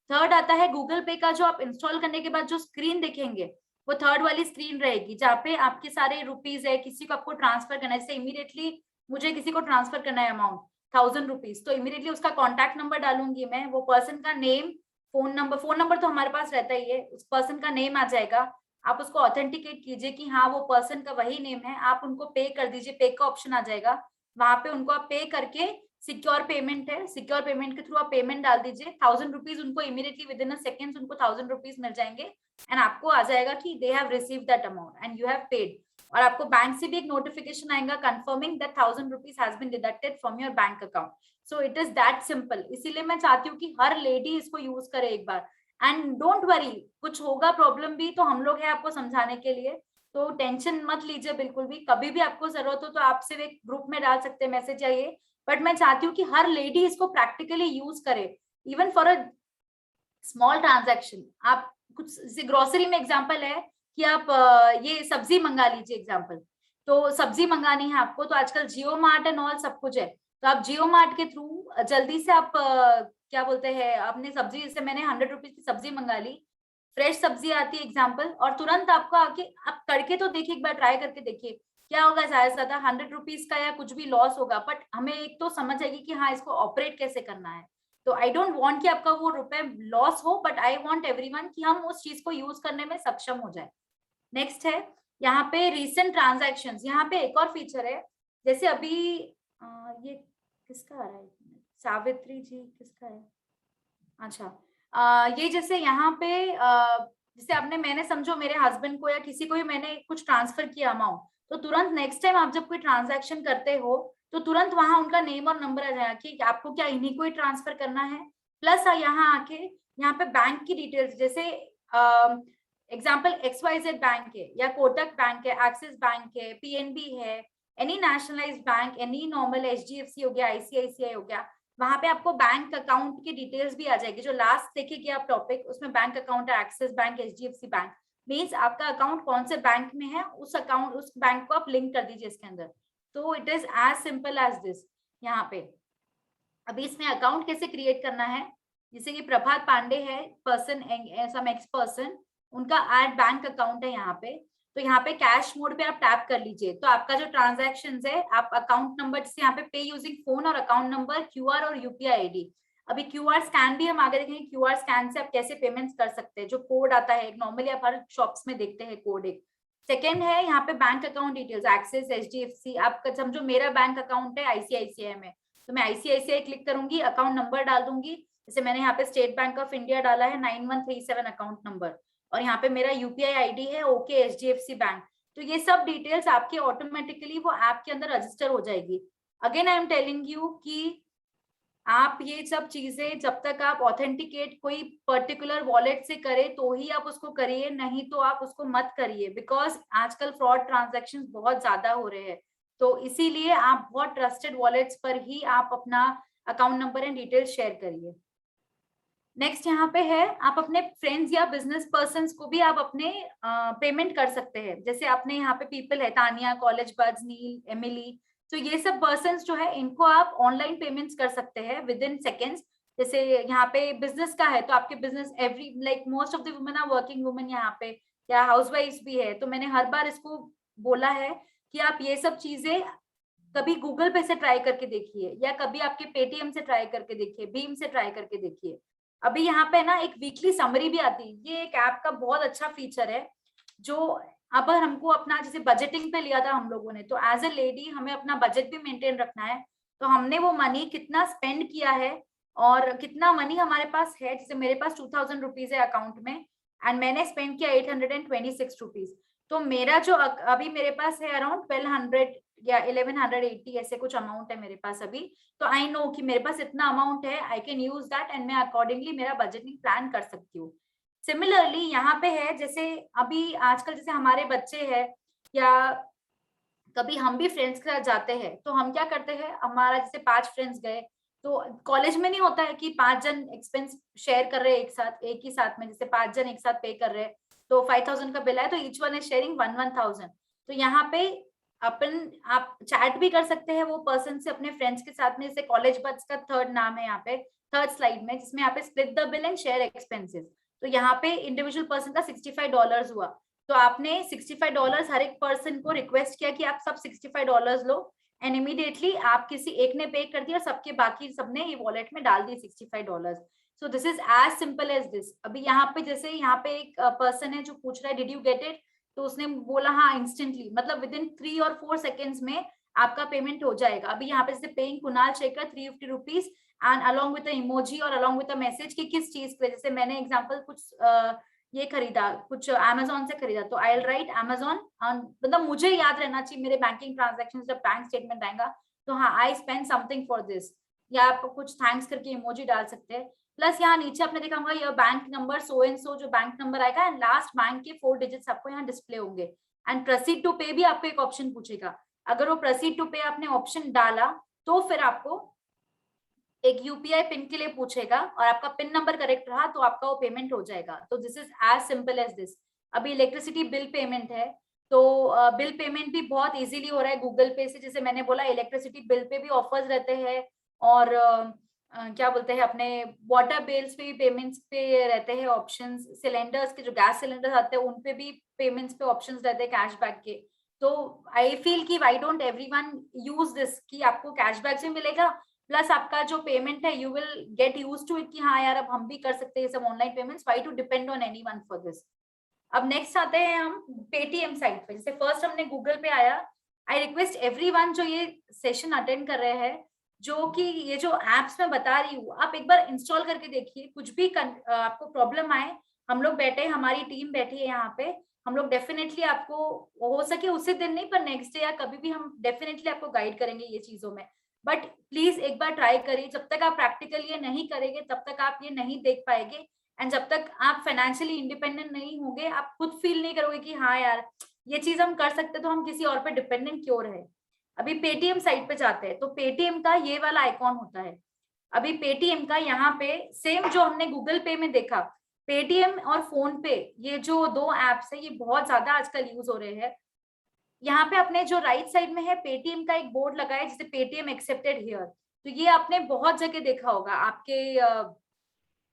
थर्ड आता है गूगल पे का, जो आप इंस्टॉल करने के बाद जो स्क्रीन दिखेंगे वो थर्ड वाली स्क्रीन रहेगी, जहाँ पे आपके सारे रुपीज है, किसी को आपको ट्रांसफर करना है, जैसे इमीडिएटली मुझे किसी को ट्रांसफर करना है अमाउंट 1000 रुपीज, तो इमीडिएटली उसका कॉन्टैक्ट नंबर डालूंगी मैं, वो पर्सन का नेम, फोन नंबर तो हमारे पास रहता ही है, उस पर्सन का नेम आ जाएगा, आप उसको ऑथेंटिकेट कीजिए कि हाँ वो पर्सन का वही नेम है, आप उनको पे कर दीजिए, पे का ऑप्शन आ जाएगा, वहां पे उनको आप पे करके, सिक्योर पेमेंट है, सिक्योर पेमेंट के थ्रू आप पेमेंट डाल दीजिए, 1000 रुपीज उनको immediately with in a seconds उनको 1000 रुपीज मिल जाएंगे, एंड आपको आ जाएगा कि they have received that amount and you have paid. और आपको बैंक से भी एक नोटिफिकेशन आएगा confirming that 1000 rupees has been deducted from your bank account. So it is that simple. इसीलिए मैं चाहती हूँ कि हर लेडी इसको यूज करे एक बार. एंड डोंट वरी, कुछ होगा प्रॉब्लम भी तो हम लोग हैं आपको समझाने के लिए. तो टेंशन मत लीजिए बिल्कुल भी. कभी भी आपको जरूरत हो तो आप सिर्फ एक ग्रुप में डाल सकते हैं मैसेज या ये. बट मैं चाहती हूँ कि हर लेडी इसको प्रैक्टिकली यूज करे, even for a small transaction. आप कुछ ग्रोसरी में एग्जांपल है कि आप ये सब्जी मंगा लीजिए एग्जांपल. तो सब्जी मंगानी है आपको, तो आजकल जियो मार्ट एंड ऑल सब कुछ है. तो आप जियो मार्ट के थ्रू जल्दी से आप क्या बोलते हैं अपने सब्जी, जैसे मैंने 100 रुपीज की सब्जी मंगा ली, फ्रेश सब्जी आती है एग्जाम्पल, और तुरंत आपको आके आप करके तो देखिए, एक बार ट्राई करके देखिए क्या होगा. ज्यादा से ज्यादा 100 रुपीज का या कुछ भी लॉस होगा, बट हमें एक तो समझ आएगी कि हाँ इसको ऑपरेट कैसे करना है. तो आई डोंट वांट कि आपका वो रुपए लॉस हो, बट आई वांट एवरीवन कि हम उस चीज को यूज करने में सक्षम हो जाए. नेक्स्ट है यहाँ पे रीसेंट ट्रांजैक्शंस. यहाँ पे एक और फीचर है, जैसे अभी ये किसका आ रहा है, सावित्री जी किसका है, अच्छा ये जैसे यहाँ पे जैसे आपने, मैंने समझो मेरे हस्बैंड को या किसी को भी मैंने कुछ ट्रांसफर किया अमाउंट, तो तुरंत नेक्स्ट टाइम आप जब कोई ट्रांजैक्शन करते हो तो तुरंत वहां उनका नेम और नंबर आ जाएगा कि आपको क्या इन्हीं को ही ट्रांसफर करना है. प्लस यहाँ आके यहाँ पे बैंक की डिटेल्स, जैसे एग्जाम्पल XYZ बैंक है या कोटक बैंक है, एक्सिस बैंक है, PNB है, any nationalised bank, any normal HDFC हो गया, ICICI हो गया, वहां पे आपको बैंक अकाउंट की डिटेल्स भी आ जाएगी. जो लास्ट देखेगी आप टॉपिक, उसमें बैंक अकाउंट है, axis bank, HDFC bank, means आपका अकाउंट कौन से बैंक में है, उस अकाउंट उस बैंक को आप लिंक कर दीजिए इसके अंदर. तो it is as simple as this. यहाँ पे अभी इसमें अकाउंट कैसे क्रिएट करना है, जैसे कि प्रभात पांडे है पर्सन, सम एक्स पर्सन, उनका ऐड बैंक अकाउंट है यहाँ पे. तो यहाँ पे कैश मोड पे आप टैप कर लीजिए, तो आपका जो ट्रांजैक्शंस है, आप अकाउंट नंबर, जैसे यहाँ पे पे यूजिंग फोन और अकाउंट नंबर, QR और UPI ID. अभी QR स्कैन भी हम आगे देखेंगे, QR स्कैन से आप कैसे पेमेंट्स कर सकते हैं. जो कोड आता है नॉर्मली आप हर शॉप्स में देखते हैं कोड. एक सेकेंड है यहाँ पे bank account details, axis, HDFC. आप समझो मेरा बैंक अकाउंट है ICICI में, तो मैं ICICI क्लिक करूंगी, अकाउंट नंबर डाल दूंगी, जैसे मैंने यहाँ पे स्टेट बैंक ऑफ इंडिया डाला है 9137 अकाउंट नंबर, और यहाँ पे मेरा UPI ID है OK HDFC बैंक. तो ये सब डिटेल्स आपके ऑटोमेटिकली वो ऐप के अंदर रजिस्टर हो जाएगी. Again I am telling you कि आप ये सब चीजें जब तक आप ऑथेंटिकेट कोई पर्टिकुलर वॉलेट से करें तो ही आप उसको करिए, नहीं तो आप उसको मत करिए, बिकॉज आजकल फ्रॉड ट्रांजैक्शंस बहुत ज्यादा हो रहे हैं. तो इसीलिए आप बहुत ट्रस्टेड वॉलेट्स पर ही आप अपना account number and details share करिए. नेक्स्ट यहाँ पे है, आप अपने फ्रेंड्स या बिजनेस पर्संस को भी आप अपने पेमेंट कर सकते हैं. जैसे अपने यहाँ पे पीपल है, तानिया, कॉलेज बड्स, नील, एमिली, तो ये सब पर्संस जो है इनको आप ऑनलाइन पेमेंट्स कर सकते हैं विद इन सेकेंड्स. जैसे यहाँ पे बिजनेस का है तो आपके business every like most of the women are working women यहाँ पे, या हाउसवाइफ्स भी है. तो मैंने हर बार इसको बोला है कि आप ये सब चीजें कभी गूगल पे से ट्राई करके देखिए, या कभी आपके पेटीएम से ट्राई करके देखिए, भीम से ट्राई करके देखिए. अभी यहाँ पे ना एक वीकली समरी भी आती है, ये एक ऐप का बहुत अच्छा फीचर है. जो अब हमको अपना जैसे बजटिंग पे लिया था हम लोगों ने, तो एज अ लेडी हमें अपना बजट भी मेंटेन रखना है. तो हमने वो मनी कितना स्पेंड किया है और कितना मनी हमारे पास है, जैसे मेरे पास 2000 रुपीज है अकाउंट में एंड मैंने स्पेंड किया 826 रुपीज. तो मेरा जो अभी मेरे पास है अराउंड 1200 या 1180 ऐसे कुछ अमाउंट है मेरे पास अभी. तो आई नो कि मेरे पास इतना अमाउंट है, I can use that and मैं अकॉर्डिंगली मेरा बजटिंग प्लान कर सकती हूँ. सिमिलरली यहाँ पे है, जैसे अभी आजकल जैसे हमारे बच्चे हैं या कभी हम भी फ्रेंड्स के साथ जाते हैं, तो हम क्या करते हैं, हमारा जैसे 5 फ्रेंड्स गए, तो कॉलेज में नहीं होता है कि 5 जन एक्सपेंस शेयर कर रहे हैं एक साथ, एक ही साथ में, जैसे 5 जन एक साथ पे कर रहे हैं, तो 5000 का बिल है तो ईच वन इज शेयरिंग 1000. तो यहाँ पे अपन आप चैट भी कर सकते हैं वो पर्सन से अपने फ्रेंड्स के साथ में, जैसे कॉलेज बस का थर्ड नाम है यहाँ पे, थर्ड स्लाइड में, जिसमें यहाँ पे split the bill and share expenses. तो यहाँ पे इंडिविजुअल पर्सन का $65 हुआ, तो आपने $65 हर एक पर्सन को रिक्वेस्ट किया कि आप सब $65 लो, एंड इमीडिएटली आप किसी एक ने पे कर दिया और सबके बाकी सबने ये वॉलेट में डाल दिए $65. So this is as simple as this. अभी यहाँ पे जैसे यहाँ पे एक पर्सन है जो पूछ रहा है डिड यू गेट इट, तो उसने बोला हाँ इंस्टेंटली, मतलब विद इन 3 और 4 सेकेंड्स में आपका पेमेंट हो जाएगा. अभी यहाँ पे जैसे paying Kunal Shekhar 350 rupees and along with emoji और अलॉन्ग विद मैसेज कि किस चीज पे, जैसे मैंने एग्जांपल कुछ ये खरीदा, कुछ अमेजोन से खरीदा, तो आई विल राइट अमेजोन, मतलब मुझे याद रहना चाहिए मेरे बैंकिंग ट्रांजेक्शन जब बैंक स्टेटमेंट आएगा तो हाँ I spend something for this, या आप कुछ थैंक्स करके इमोजी डाल सकते हैं। प्लस यहाँ नीचे आपने देखा होगा your bank number so and सो, जो बैंक नंबर आएगा एंड लास्ट बैंक के 4 डिजिट्स आपको यहाँ डिस्प्ले होंगे। एंड प्रोसीड टू पे भी आपको एक ऑप्शन पूछेगा, अगर वो प्रोसीड टू पे आपने ऑप्शन डाला तो फिर आपको एक यूपीआई पिन के लिए पूछेगा और आपका पिन नंबर करेक्ट रहा तो आपका वो पेमेंट हो जाएगा। तो this is as simple as this. अभी इलेक्ट्रिसिटी बिल पेमेंट है तो बिल पेमेंट भी बहुत इजीली हो रहा है गूगल पे से। जैसे मैंने बोला इलेक्ट्रिसिटी बिल पे भी ऑफर्स रहते हैं और क्या बोलते हैं अपने वाटर बिल्स पे भी पेमेंट्स पे रहते हैं ऑप्शंस, सिलेंडर्स के जो गैस सिलेंडर्स आते हैं उन पे भी पेमेंट्स पे ऑप्शंस रहते हैं कैशबैक के। तो आई फील कि why don't everyone use this, कि आपको कैशबैक भी मिलेगा प्लस आपका जो पेमेंट है you will get used to it कि हाँ यार अब हम भी कर सकते हैं सब online payments, why to depend on anyone for this. अब नेक्स्ट आते हैं हम पेटीएम साइट पे। जैसे फर्स्ट हमने गूगल पे आया, आई रिक्वेस्ट एवरीवन जो ये सेशन अटेंड कर रहे हैं, जो कि ये जो एप्स मैं बता रही हूँ आप एक बार इंस्टॉल करके देखिए। कुछ भी आपको प्रॉब्लम आए, हम लोग बैठे, हमारी टीम बैठी है यहाँ पे, हम लोग डेफिनेटली आपको हो सके उसी दिन नहीं पर नेक्स्ट डे या कभी भी हम डेफिनेटली आपको गाइड करेंगे ये चीजों में। बट प्लीज एक बार ट्राई करिए, जब तक आप प्रैक्टिकल ये नहीं करेंगे तब तक आप ये नहीं देख पाएंगे एंड जब तक आप फाइनेंशियली इंडिपेंडेंट नहीं होंगे आप खुद फील नहीं करोगे कि हाँ यार ये चीज हम कर सकते तो हम किसी और पे डिपेंडेंट क्यों रहे। अभी पेटीएम साइट पे जाते हैं तो पेटीएम का ये वाला आइकॉन होता है। अभी पेटीएम का यहाँ पे सेम जो हमने गूगल पे में देखा, पेटीएम और फोन पे ये जो दो एप्स है ये बहुत ज्यादा आजकल यूज हो रहे हैं। यहाँ पे अपने जो राइट साइड में है पेटीएम का एक बोर्ड लगा है जिसे पेटीएम एक्सेप्टेड हियर, तो ये आपने बहुत जगह देखा होगा आपके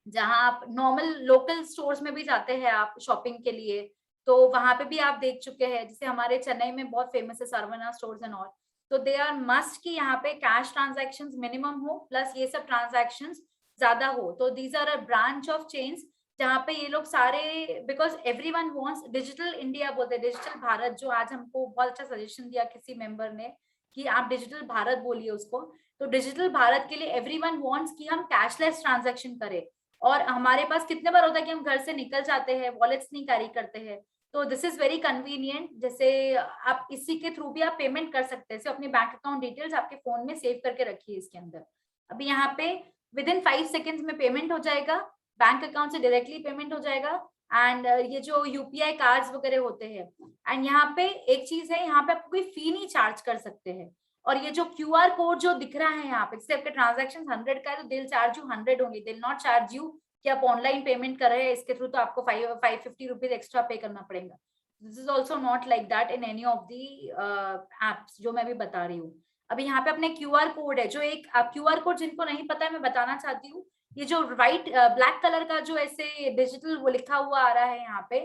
जहां आप नॉर्मल लोकल स्टोर्स में भी जाते हैं आप शॉपिंग के लिए तो वहां पे भी आप देख चुके हैं। जैसे हमारे चेन्नई में बहुत फेमस है सरवना स्टोर्स एंड ऑल, तो दे आर मस्ट कि यहाँ पे कैश ट्रांजैक्शंस मिनिमम हो प्लस ये सब ट्रांजैक्शंस ज्यादा हो। तो these are a branch of chains जहाँ पे ये लोग सारे, because everyone wants digital India बोलते हैं, डिजिटल भारत, जो आज हमको बहुत अच्छा सजेशन दिया किसी मेंबर ने कि आप डिजिटल भारत बोलिए उसको। तो डिजिटल भारत के लिए एवरीवन वांट्स कि हम कैशलेस ट्रांजैक्शन करें और हमारे पास कितने बार होता है कि हम घर से निकल जाते हैं, वॉलेट्स नहीं कैरी करते हैं, तो दिस इज वेरी कन्वीनियंट। जैसे आप इसी के थ्रू भी आप पेमेंट कर सकते हैं। अपने बैंक अकाउंट डिटेल्स आपके फोन में सेव करके रखिए इसके अंदर। अभी यहाँ पे विद इन 5 सेकेंड्स में पेमेंट हो जाएगा, बैंक अकाउंट से डायरेक्टली पेमेंट हो जाएगा एंड ये जो यूपीआई कार्ड्स वगैरह होते हैं एंड यहाँ पे एक चीज है, यहाँ पे आपको कोई फी नहीं चार्ज कर सकते हैं। और ये जो क्यूआर कोड जो दिख रहा है यहाँ पे, जैसे आपके ट्रांजैक्शन 100 का है तो दिल चार्ज यू 100 होंगे, दिल नॉट चार्ज यू कि आप ऑनलाइन पेमेंट कर रहे हैं इसके थ्रू तो आपको 550 रुपीज एक्स्ट्रा पे करना पड़ेगा। This is also not like that in any of the apps जो मैं भी बता रही हूँ। अभी यहाँ पे अपने क्यूआर कोड है, जो एक क्यूआर कोड जिनको नहीं पता है मैं बताना चाहती हूँ, ये जो व्हाइट ब्लैक कलर का जो ऐसे डिजिटल वो लिखा हुआ आ रहा है यहाँ पे,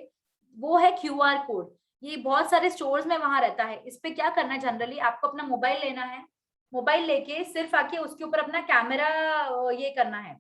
वो है क्यूआर कोड। ये बहुत सारे स्टोर्स में वहां रहता है। इस पे क्या करना है, जनरली आपको अपना मोबाइल लेना है, मोबाइल लेके सिर्फ आके उसके ऊपर अपना कैमरा ये करना है,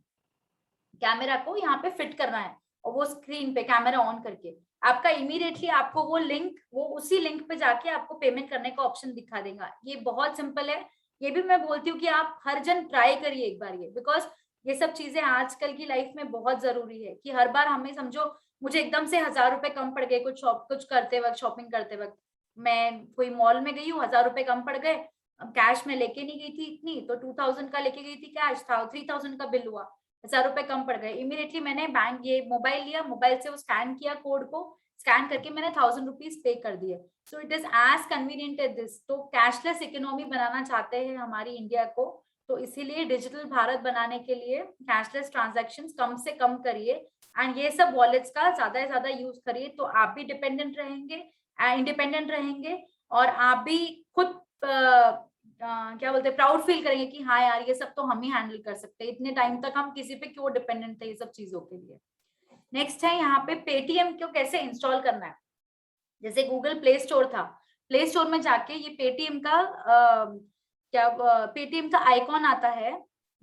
कैमरा को यहाँ पे फिट करना है और वो स्क्रीन पे कैमरा ऑन करके आपका इमीडिएटली आपको वो लिंक, वो उसी लिंक पे जाके आपको पेमेंट करने का ऑप्शन दिखा देगा। ये बहुत सिंपल है, ये भी मैं बोलती हूँ कि आप हर जन ट्राई करिए एक बार ये, बिकॉज ये सब चीजें आजकल की लाइफ में बहुत जरूरी है कि हर बार हमें समझो मुझे एकदम से 1000 रुपए कम पड़ गए कुछ करते वक्त, शॉपिंग करते वक्त, मैं कोई मॉल में गई हूँ 1000 रुपए कम पड़ गए, अब कैश में लेके नहीं गई थी इतनी तो 2000 का लेके गई थी कैश था, 3000 का बिल हुआ, 1000 रुपए कम पड़ गए। इमीडिएटली मैंने बैंक ये मोबाइल लिया, मोबाइल से वो स्कैन किया, कोड को स्कैन करके मैंने 1000 रुपीज पे कर दिए। So it is as convenient as this. तो कैशलेस इकोनॉमी बनाना चाहते हैं हमारी इंडिया को, तो इसीलिए डिजिटल भारत बनाने के लिए कैशलेस ट्रांजैक्शंस कम से कम करिए एंड ये सब वॉलेट्स का ज्यादा से ज्यादा यूज करिए, तो आप भी डिपेंडेंट रहेंगे, इंडिपेंडेंट रहेंगे और आप भी खुद क्या बोलते हैं प्राउड फील करेंगे कि हाँ यार ये सब तो हम ही हैंडल कर सकते हैं, इतने टाइम तक हम किसी पे क्यों डिपेंडेंट थे ये सब चीजों के लिए। नेक्स्ट है यहाँ पे पेटीएम को कैसे इंस्टॉल करना है। जैसे गूगल प्ले स्टोर था, प्ले स्टोर में जाके ये पेटीएम का पेटीएम का आइकॉन आता है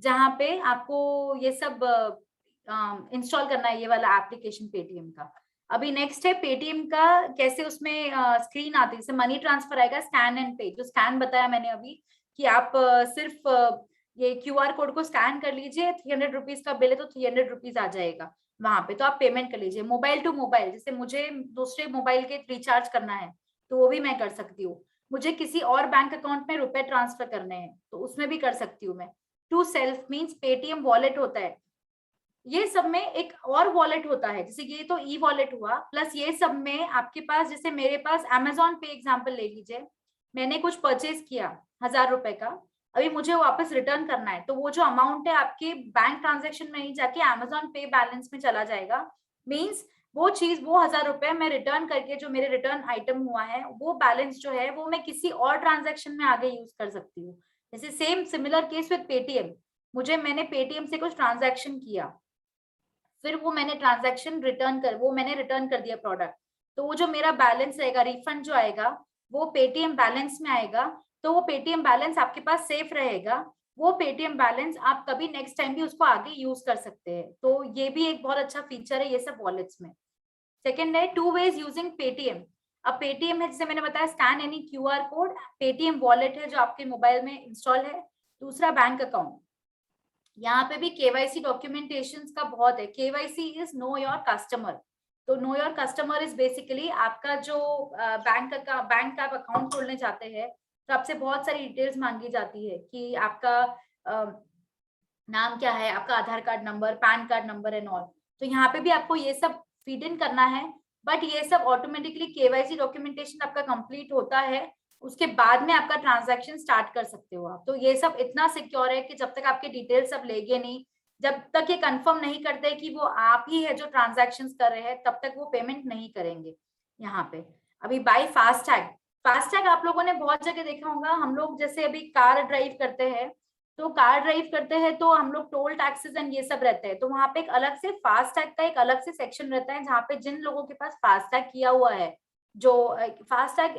जहाँ पे आपको ये सब इंस्टॉल करना है, ये वाला एप्लीकेशन पेटीएम का। अभी नेक्स्ट है पेटीएम का कैसे उसमें स्क्रीन आती है, जैसे मनी ट्रांसफर आएगा स्कैन एंड पे, जो स्कैन बताया मैंने अभी कि आप सिर्फ ये क्यूआर कोड को स्कैन कर लीजिए, 300 रुपीज का बिल है तो 300 रुपीज आ जाएगा। वहां पे, तो आप पेमेंट कर लीजिए। मोबाइल टू मोबाइल, जैसे मुझे दूसरे मोबाइल के रिचार्ज करना है तो वो भी मैं कर सकती हूँ। मुझे किसी और बैंक अकाउंट में रुपए ट्रांसफर करने हैं तो उसमें भी कर सकती हूँ मैं। To self means Paytm wallet होता है, ये सब में एक और वॉलेट होता है, जैसे ये तो ई वॉलेट हुआ, प्लस ये सब में आपके पास, जैसे मेरे पास अमेजोन पे एग्जांपल ले लीजिए, मैंने कुछ परचेज किया 1000 रुपए का, अभी मुझे वापस रिटर्न करना है, तो वो जो अमाउंट है आपके बैंक ट्रांजेक्शन में नहीं जाके अमेजोन पे बैलेंस में चला जाएगा। मीन्स वो चीज, वो 1000 रुपए मैं रिटर्न करके, जो मेरे रिटर्न आइटम हुआ है, वो बैलेंस जो है वो मैं किसी और ट्रांजेक्शन में आगे यूज कर सकती हूँ। जैसे same similar case with Paytm, मैंने पेटीएम से कुछ ट्रांजेक्शन किया, फिर वो मैंने रिटर्न कर दिया प्रोडक्ट, तो वो जो मेरा बैलेंस रहेगा, रिफंड जो आएगा वो पेटीएम बैलेंस में आएगा, तो वो पेटीएम बैलेंस आपके पास सेफ रहेगा। वो पेटीएम बैलेंस आप कभी नेक्स्ट टाइम भी उसको आगे यूज कर सकते हैं, तो ये भी एक बहुत अच्छा फीचर है ये सब वॉलेट्स में। सेकेंड है टू वेज यूजिंग पेटीएम। अब पेटीएम है, जैसे मैंने बताया, scan any QR code, Paytm wallet है जो आपके मोबाइल में इंस्टॉल है। दूसरा बैंक अकाउंट, यहाँ पे भी केवाईसी डॉक्यूमेंटेशन का बहुत है। KYC is know your customer, तो know your customer is basically आपका जो बैंक का आप अकाउंट खोलने चाहते हैं तो आपसे बहुत सारी डिटेल्स मांगी जाती है कि आपका नाम क्या है, आपका Aadhaar card number, PAN card number and all, तो यहाँ पे भी आपको ये सब फीड इन करना है। बट ये सब ऑटोमेटिकली केवाईसी डॉक्यूमेंटेशन आपका कंप्लीट होता है, उसके बाद में आपका ट्रांजैक्शन स्टार्ट कर सकते हो आप। तो ये सब इतना सिक्योर है कि जब तक आपके डिटेल्स सब लेंगे नहीं, जब तक ये कंफर्म नहीं करते कि वो आप ही है जो ट्रांजैक्शंस कर रहे हैं, तब तक वो पेमेंट नहीं करेंगे यहाँ पे। अभी बाय फास्टैग, फास्टैग आप लोगों ने बहुत जगह देखा होगा। हम लोग जैसे अभी कार ड्राइव करते हैं, तो कार ड्राइव करते हैं तो हम लोग टोल टैक्सेस एंड ये सब रहते हैं, तो वहां पे एक अलग से फास्टैग का एक अलग से सेक्शन रहता है, जहाँ पे जिन लोगों के पास फास्टैग किया हुआ है, जो फास्टैग,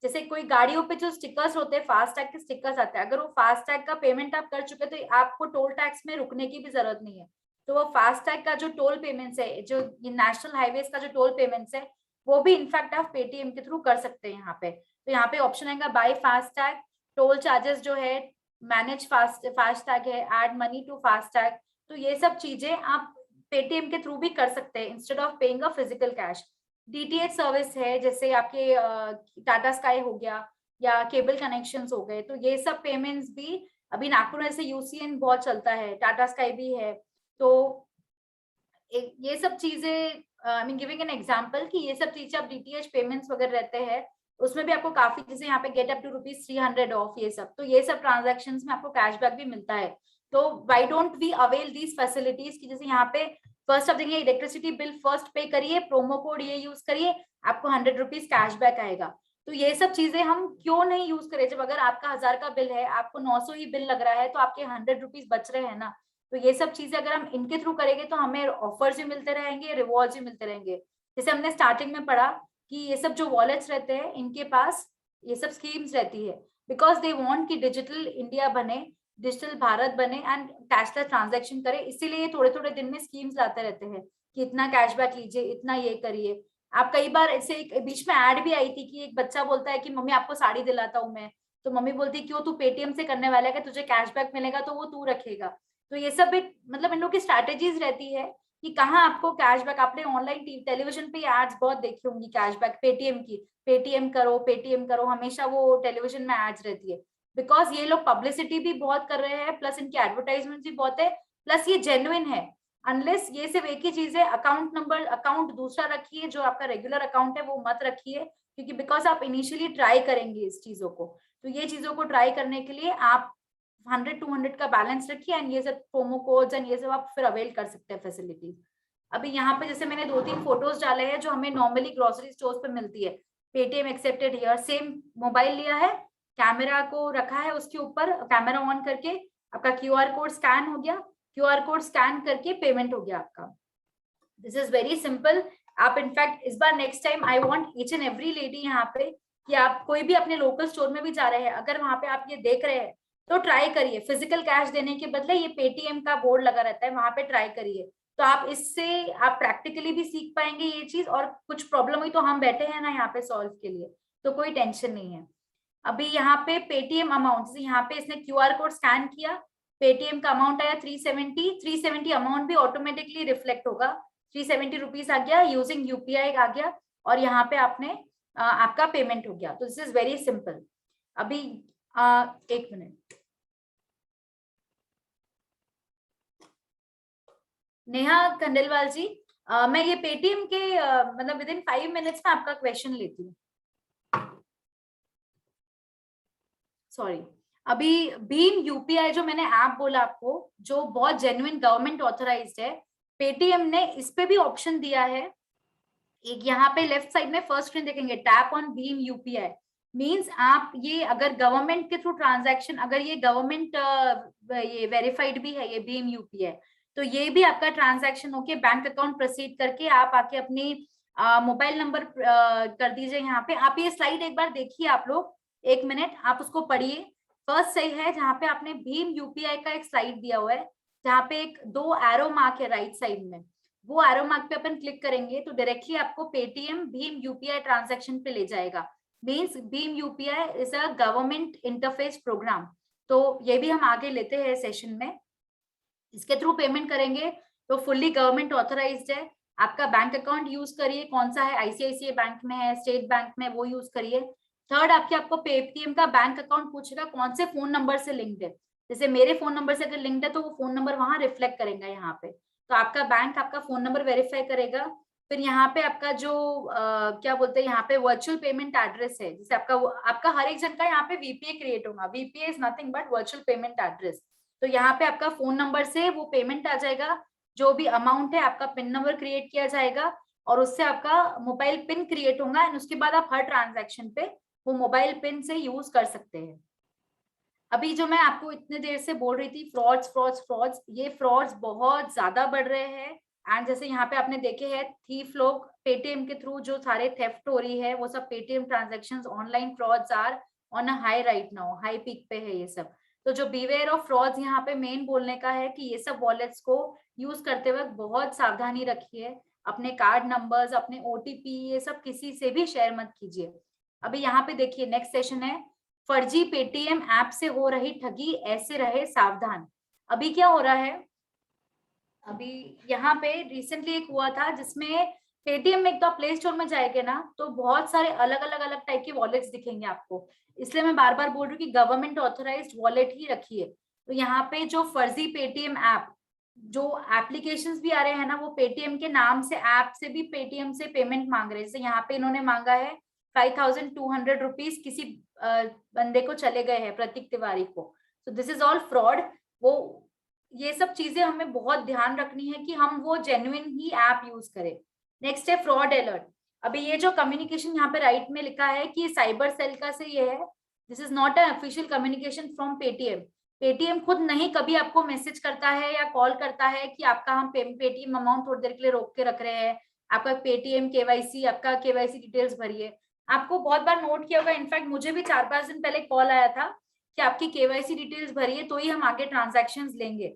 जैसे कोई गाड़ियों पे जो स्टिकर्स होते हैं, फास्टैग के स्टिकर्स आते हैं, अगर वो फास्टैग का पेमेंट आप कर चुके तो आपको टोल टैक्स में रुकने की भी जरूरत नहीं है। तो वो फास्टैग का जो टोल पेमेंट्स है, जो ये नेशनल हाईवेज का जो टोल पेमेंट्स है, वो भी इनफैक्ट आप पेटीएम के थ्रू कर सकते हैं यहाँ पे। तो यहाँ पे ऑप्शन आएगा बाय फास्टैग, टोल चार्जेस जो है, मैनेज फास्टैग है, ऐड मनी टू फास्टैग, तो ये सब चीजें आप पेटीएम के थ्रू भी कर सकते हैं instead of paying a physical cash. DTH service है, जैसे आपके टाटा स्काई हो गया या केबल कनेक्शंस हो गए, तो ये सब पेमेंट्स भी अभी नागपुर में से यूसीएन बहुत चलता है, टाटा स्काई भी है, तो ये सब चीजें, I mean giving an example कि ये सब चीजें आप डीटीएच पेमेंट्स वगैरह रहते हैं, उसमें भी आपको काफी, जैसे यहाँ पे गेट अप टू ₹300 ऑफ, ये सब, तो ये सब ट्रांजैक्शंस में आपको कैशबैक भी मिलता है। तो why don't we avail these facilities की, जैसे यहाँ पे फर्स्ट ऑफ देखिए, इलेक्ट्रिसिटी बिल फर्स्ट पे करिए, प्रोमो कोड ये यूज करिए, आपको ₹100 कैशबैक आएगा। तो ये सब चीजें हम क्यों नहीं यूज करें, जब अगर आपका 1000 का बिल है, आपको 900 ही बिल लग रहा है, तो आपके ₹100 बच रहे हैं ना। तो ये सब चीजें अगर हम इनके थ्रू करेंगे तो हमें ऑफर्स भी मिलते रहेंगे, रिवॉर्ड्स भी मिलते रहेंगे। जैसे हमने स्टार्टिंग में पढ़ा कि ये सब जो वॉलेट्स रहते हैं, इनके पास ये सब स्कीम्स रहती है, बिकॉज दे वांट कि डिजिटल इंडिया बने, डिजिटल भारत बने एंड कैशलेस ट्रांजैक्शन करे, इसीलिए ये थोड़े थोड़े दिन में स्कीम्स लाते रहते हैं कि इतना कैशबैक लीजिए, इतना ये करिए। आप कई बार ऐसे, एक बीच में ऐड भी आई थी कि एक बच्चा बोलता है कि मम्मी आपको साड़ी दिलाता हूँ मैं, तो मम्मी बोलती है क्यों, तू पेटीएम से करने वाला है कि तुझे कैशबैक मिलेगा तो वो तू रखेगा। तो ये सब भी मतलब इन लोग की स्ट्रैटेजीज रहती है कि कहाँ आपको कैशबैक, आपने ऑनलाइन टेलीविजन पे एड्स बहुत देखी होंगी कैशबैक पेटीएम की, पेटीएम करो, हमेशा वो टेलीविजन में एड्स रहती है, बिकॉज ये लोग पब्लिसिटी भी बहुत कर रहे हैं, प्लस इनकी एडवर्टाइजमेंट भी बहुत है, प्लस ये जेन्युइन है। अनलेस ये सिर्फ एक ही चीज है, अकाउंट नंबर, अकाउंट दूसरा रखिए, जो आपका रेगुलर अकाउंट है वो मत रखिए, क्योंकि बिकॉज आप इनिशियली ट्राई करेंगे इस चीजों को, तो ये चीजों को ट्राई करने के लिए आप 100-200 का बैलेंस रखिए, एंड ये सब प्रोमो कोड्स एंड ये सब आप फिर अवेल कर सकते हैं फैसिलिटीज। अभी यहाँ पे जैसे मैंने 2-3 फोटोज डाले हैं जो हमें नॉर्मली ग्रोसरी स्टोर्स पे मिलती है, Paytm accepted here, same mobile लिया है, कैमरा को रखा है उसके ऊपर, कैमरा ऑन करके आपका क्यूआर कोड स्कैन हो गया, क्यूआर कोड स्कैन करके पेमेंट हो गया आपका। This is very simple. आप इनफैक्ट इस बार next time I want each and every lady यहाँ पे कि आप कोई भी अपने लोकल स्टोर में भी जा रहे हैं, अगर वहां पे आप ये देख रहे हैं तो ट्राई करिए, फिजिकल कैश देने के बदले ये पेटीएम का बोर्ड लगा रहता है, वहां पे ट्राई करिए, तो आप इससे आप प्रैक्टिकली भी सीख पाएंगे ये चीज, और कुछ प्रॉब्लम हुई तो हम बैठे हैं ना यहाँ पे सॉल्व के लिए, तो कोई टेंशन नहीं है। अभी यहाँ पे पेटीएम अमाउंट, यहाँ पे इसने क्यूआर कोड स्कैन किया, पेटीएम का अमाउंट आया 370 अमाउंट भी ऑटोमेटिकली रिफ्लेक्ट होगा, 370 रुपीज आ गया, यूजिंग यूपीआई आ गया, और यहाँ पे आपने आपका पेमेंट हो गया। तो दिस इज वेरी सिंपल। अभी एक मिनट, नेहा खंडेलवाल जी, मैं ये पेटीएम के मतलब विद इन 5 मिनट्स में आपका क्वेश्चन लेती हूँ। सॉरी, अभी भीम यूपीआई जो मैंने ऐप बोला आपको, जो बहुत जेन्युइन गवर्नमेंट ऑथराइज्ड है, पेटीएम ने इस पे भी ऑप्शन दिया है। एक यहाँ पे लेफ्ट साइड में फर्स्ट स्क्रीन देखेंगे, tap on Bhim UPI, means आप ये अगर गवर्नमेंट के थ्रू ट्रांजैक्शन, अगर ये गवर्नमेंट ये वेरीफाइड भी है ये भीम यूपीआई, तो ये भी आपका ट्रांजैक्शन होके बैंक अकाउंट प्रोसीड करके आप आके अपनी मोबाइल नंबर कर दीजिए। यहाँ पे आप ये स्लाइड एक बार देखिए आप लोग, 1 मिनट आप उसको पढ़िए। फर्स्ट सही है जहाँ पे आपने भीम यूपीआई का एक स्लाइड दिया हुआ है, जहाँ पे एक 2 एरो मार्क है राइट साइड में, वो एरो मार्क पे अपन क्लिक करेंगे तो डायरेक्टली आपको पेटीएम भीम यूपीआई ट्रांजैक्शन पे ले जाएगा। मींस भीम UPI is a government interface program. तो ये भी हम आगे लेते हैं सेशन में, इसके थ्रू पेमेंट करेंगे तो फुल्ली गवर्नमेंट ऑथराइज्ड है। आपका बैंक अकाउंट यूज करिए, कौन सा है, आईसीआईसीआई बैंक में है, स्टेट बैंक में, वो यूज करिए। थर्ड, आपको पेटीएम का बैंक अकाउंट पूछेगा कौन से फोन नंबर से लिंक्ड है, जैसे मेरे फोन नंबर से अगर लिंक्ड है तो वो फोन नंबर वहां रिफ्लेक्ट करेगा यहाँ पे। तो आपका बैंक आपका फोन नंबर वेरीफाई करेगा। फिर यहाँ पे आपका जो क्या बोलते हैं, यहाँ पे वर्चुअल पेमेंट एड्रेस है, जैसे आपका हर एक जन का यहाँ पे वीपीए क्रिएट होगा। VPA is nothing but virtual payment address. तो यहाँ पे आपका फोन नंबर से वो पेमेंट आ जाएगा, जो भी अमाउंट है आपका पिन नंबर क्रिएट किया जाएगा और उससे आपका मोबाइल पिन क्रिएट होगा, एंड उसके बाद आप हर ट्रांजैक्शन पे वो मोबाइल पिन से यूज कर सकते हैं। अभी जो मैं आपको इतने देर से बोल रही थी फ्रॉड्स, ये फ्रॉड्स बहुत ज्यादा बढ़ रहे हैं। एंड जैसे यहाँ पे आपने देखे हैं थीफ लोग पेटीएम के थ्रू जो सारे थेफ्ट हो रही है, वो सब Paytm transactions, online frauds are on a high right now, high peak पे है ये सब। तो जो बीवेयर ऑफ फ्रॉड्स यहाँ पे मेन बोलने का है कि ये सब वॉलेट्स को यूज करते वक्त बहुत सावधानी रखिए, अपने कार्ड नंबर्स, अपने ओटीपी, ये सब किसी से भी शेयर मत कीजिए। अभी यहाँ पे देखिए नेक्स्ट सेशन है, फर्जी पेटीएम ऐप से हो रही ठगी, ऐसे रहे सावधान। अभी क्या हो रहा है, अभी यहाँ पे रिसेंटली एक हुआ था जिसमें पेटीएम में एक तो आप प्ले स्टोर में जाएंगे ना तो बहुत सारे अलग टाइप के वॉलेट्स दिखेंगे आपको, इसलिए मैं बार बार बोल रही हूँ कि गवर्नमेंट ऑथराइज्ड वॉलेट ही रखिए। तो यहाँ पे जो फर्जी पेटीएम ऐप, जो एप्लीकेशंस भी आ रहे हैं ना, वो पेटीएम के नाम से ऐप से भी पेटीएम से पेमेंट मांग रहे हैं। जैसे यहाँ पे इन्होंने मांगा है 5200 रुपीज किसी बंदे को चले गए हैं, प्रतीक तिवारी को। सो दिस इज ऑल फ्रॉड। वो ये सब चीजें हमें बहुत ध्यान रखनी है कि हम वो जेन्युइन ही ऐप यूज करें। नेक्स्ट है फ्रॉड अलर्ट। अभी ये जो कम्युनिकेशन यहाँ पे राइट में लिखा है कि साइबर सेल का से ये है, this is not a official communication from Paytm. Paytm खुद नहीं कभी आपको मैसेज करता है या कॉल करता है कि आपका हम पेटीएम अमाउंट थोड़ी देर के लिए रोक के रख रहे हैं, आपका पेटीएम केवाईसी, आपका केवाईसी डिटेल्स भरिए। आपको बहुत बार नोट किया होगा, इनफैक्ट मुझे भी 4-5 दिन पहले कॉल आया था कि आपकी केवाईसी डिटेल्स भरिए तो ही हम आगे ट्रांजैक्शंस लेंगे।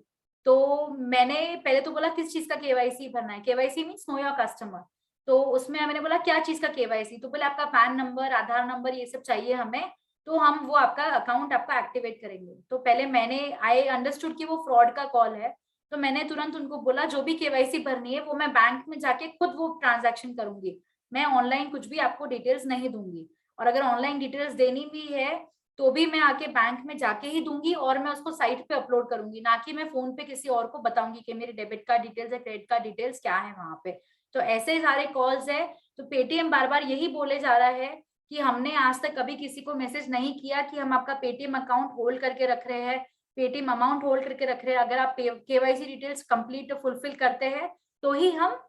तो मैंने पहले तो बोला किस चीज का केवाईसी भरना है, KYC means no your customer. तो उसमें मैंने बोला क्या चीज का केवाईसी, तो बोले आपका पैन नंबर, आधार नंबर, ये सब चाहिए हमें, तो हम वो आपका अकाउंट आपका एक्टिवेट करेंगे। तो पहले मैंने आई अंडरस्टूड कि वो फ्रॉड का कॉल है, तो मैंने तुरंत उनको बोला जो भी केवाईसी भरनी है वो मैं बैंक में जाके खुद वो ट्रांजैक्शन करूंगी, मैं ऑनलाइन कुछ भी आपको डिटेल्स नहीं दूंगी। और अगर ऑनलाइन डिटेल्स देनी भी है तो भी मैं आके बैंक में जाके ही दूंगी और मैं उसको साइट पे अपलोड करूंगी, ना कि मैं फोन पे किसी और को बताऊंगी कि मेरे डेबिट कार्ड डिटेल्स या क्रेडिट कार्ड डिटेल्स क्या है वहां पे। तो ऐसे सारे कॉल्स है। तो पेटीएम बार बार यही बोले जा रहा है कि हमने आज तक कभी किसी को मैसेज नहीं किया कि हम आपका पेटीएम अकाउंट होल्ड करके रख रहे हैं, पेटीएम अमाउंट होल्ड करके रख रहे हैं। अगर आप केवाईसी डिटेल्स कंप्लीट फुलफिल करते हैं तो ही हम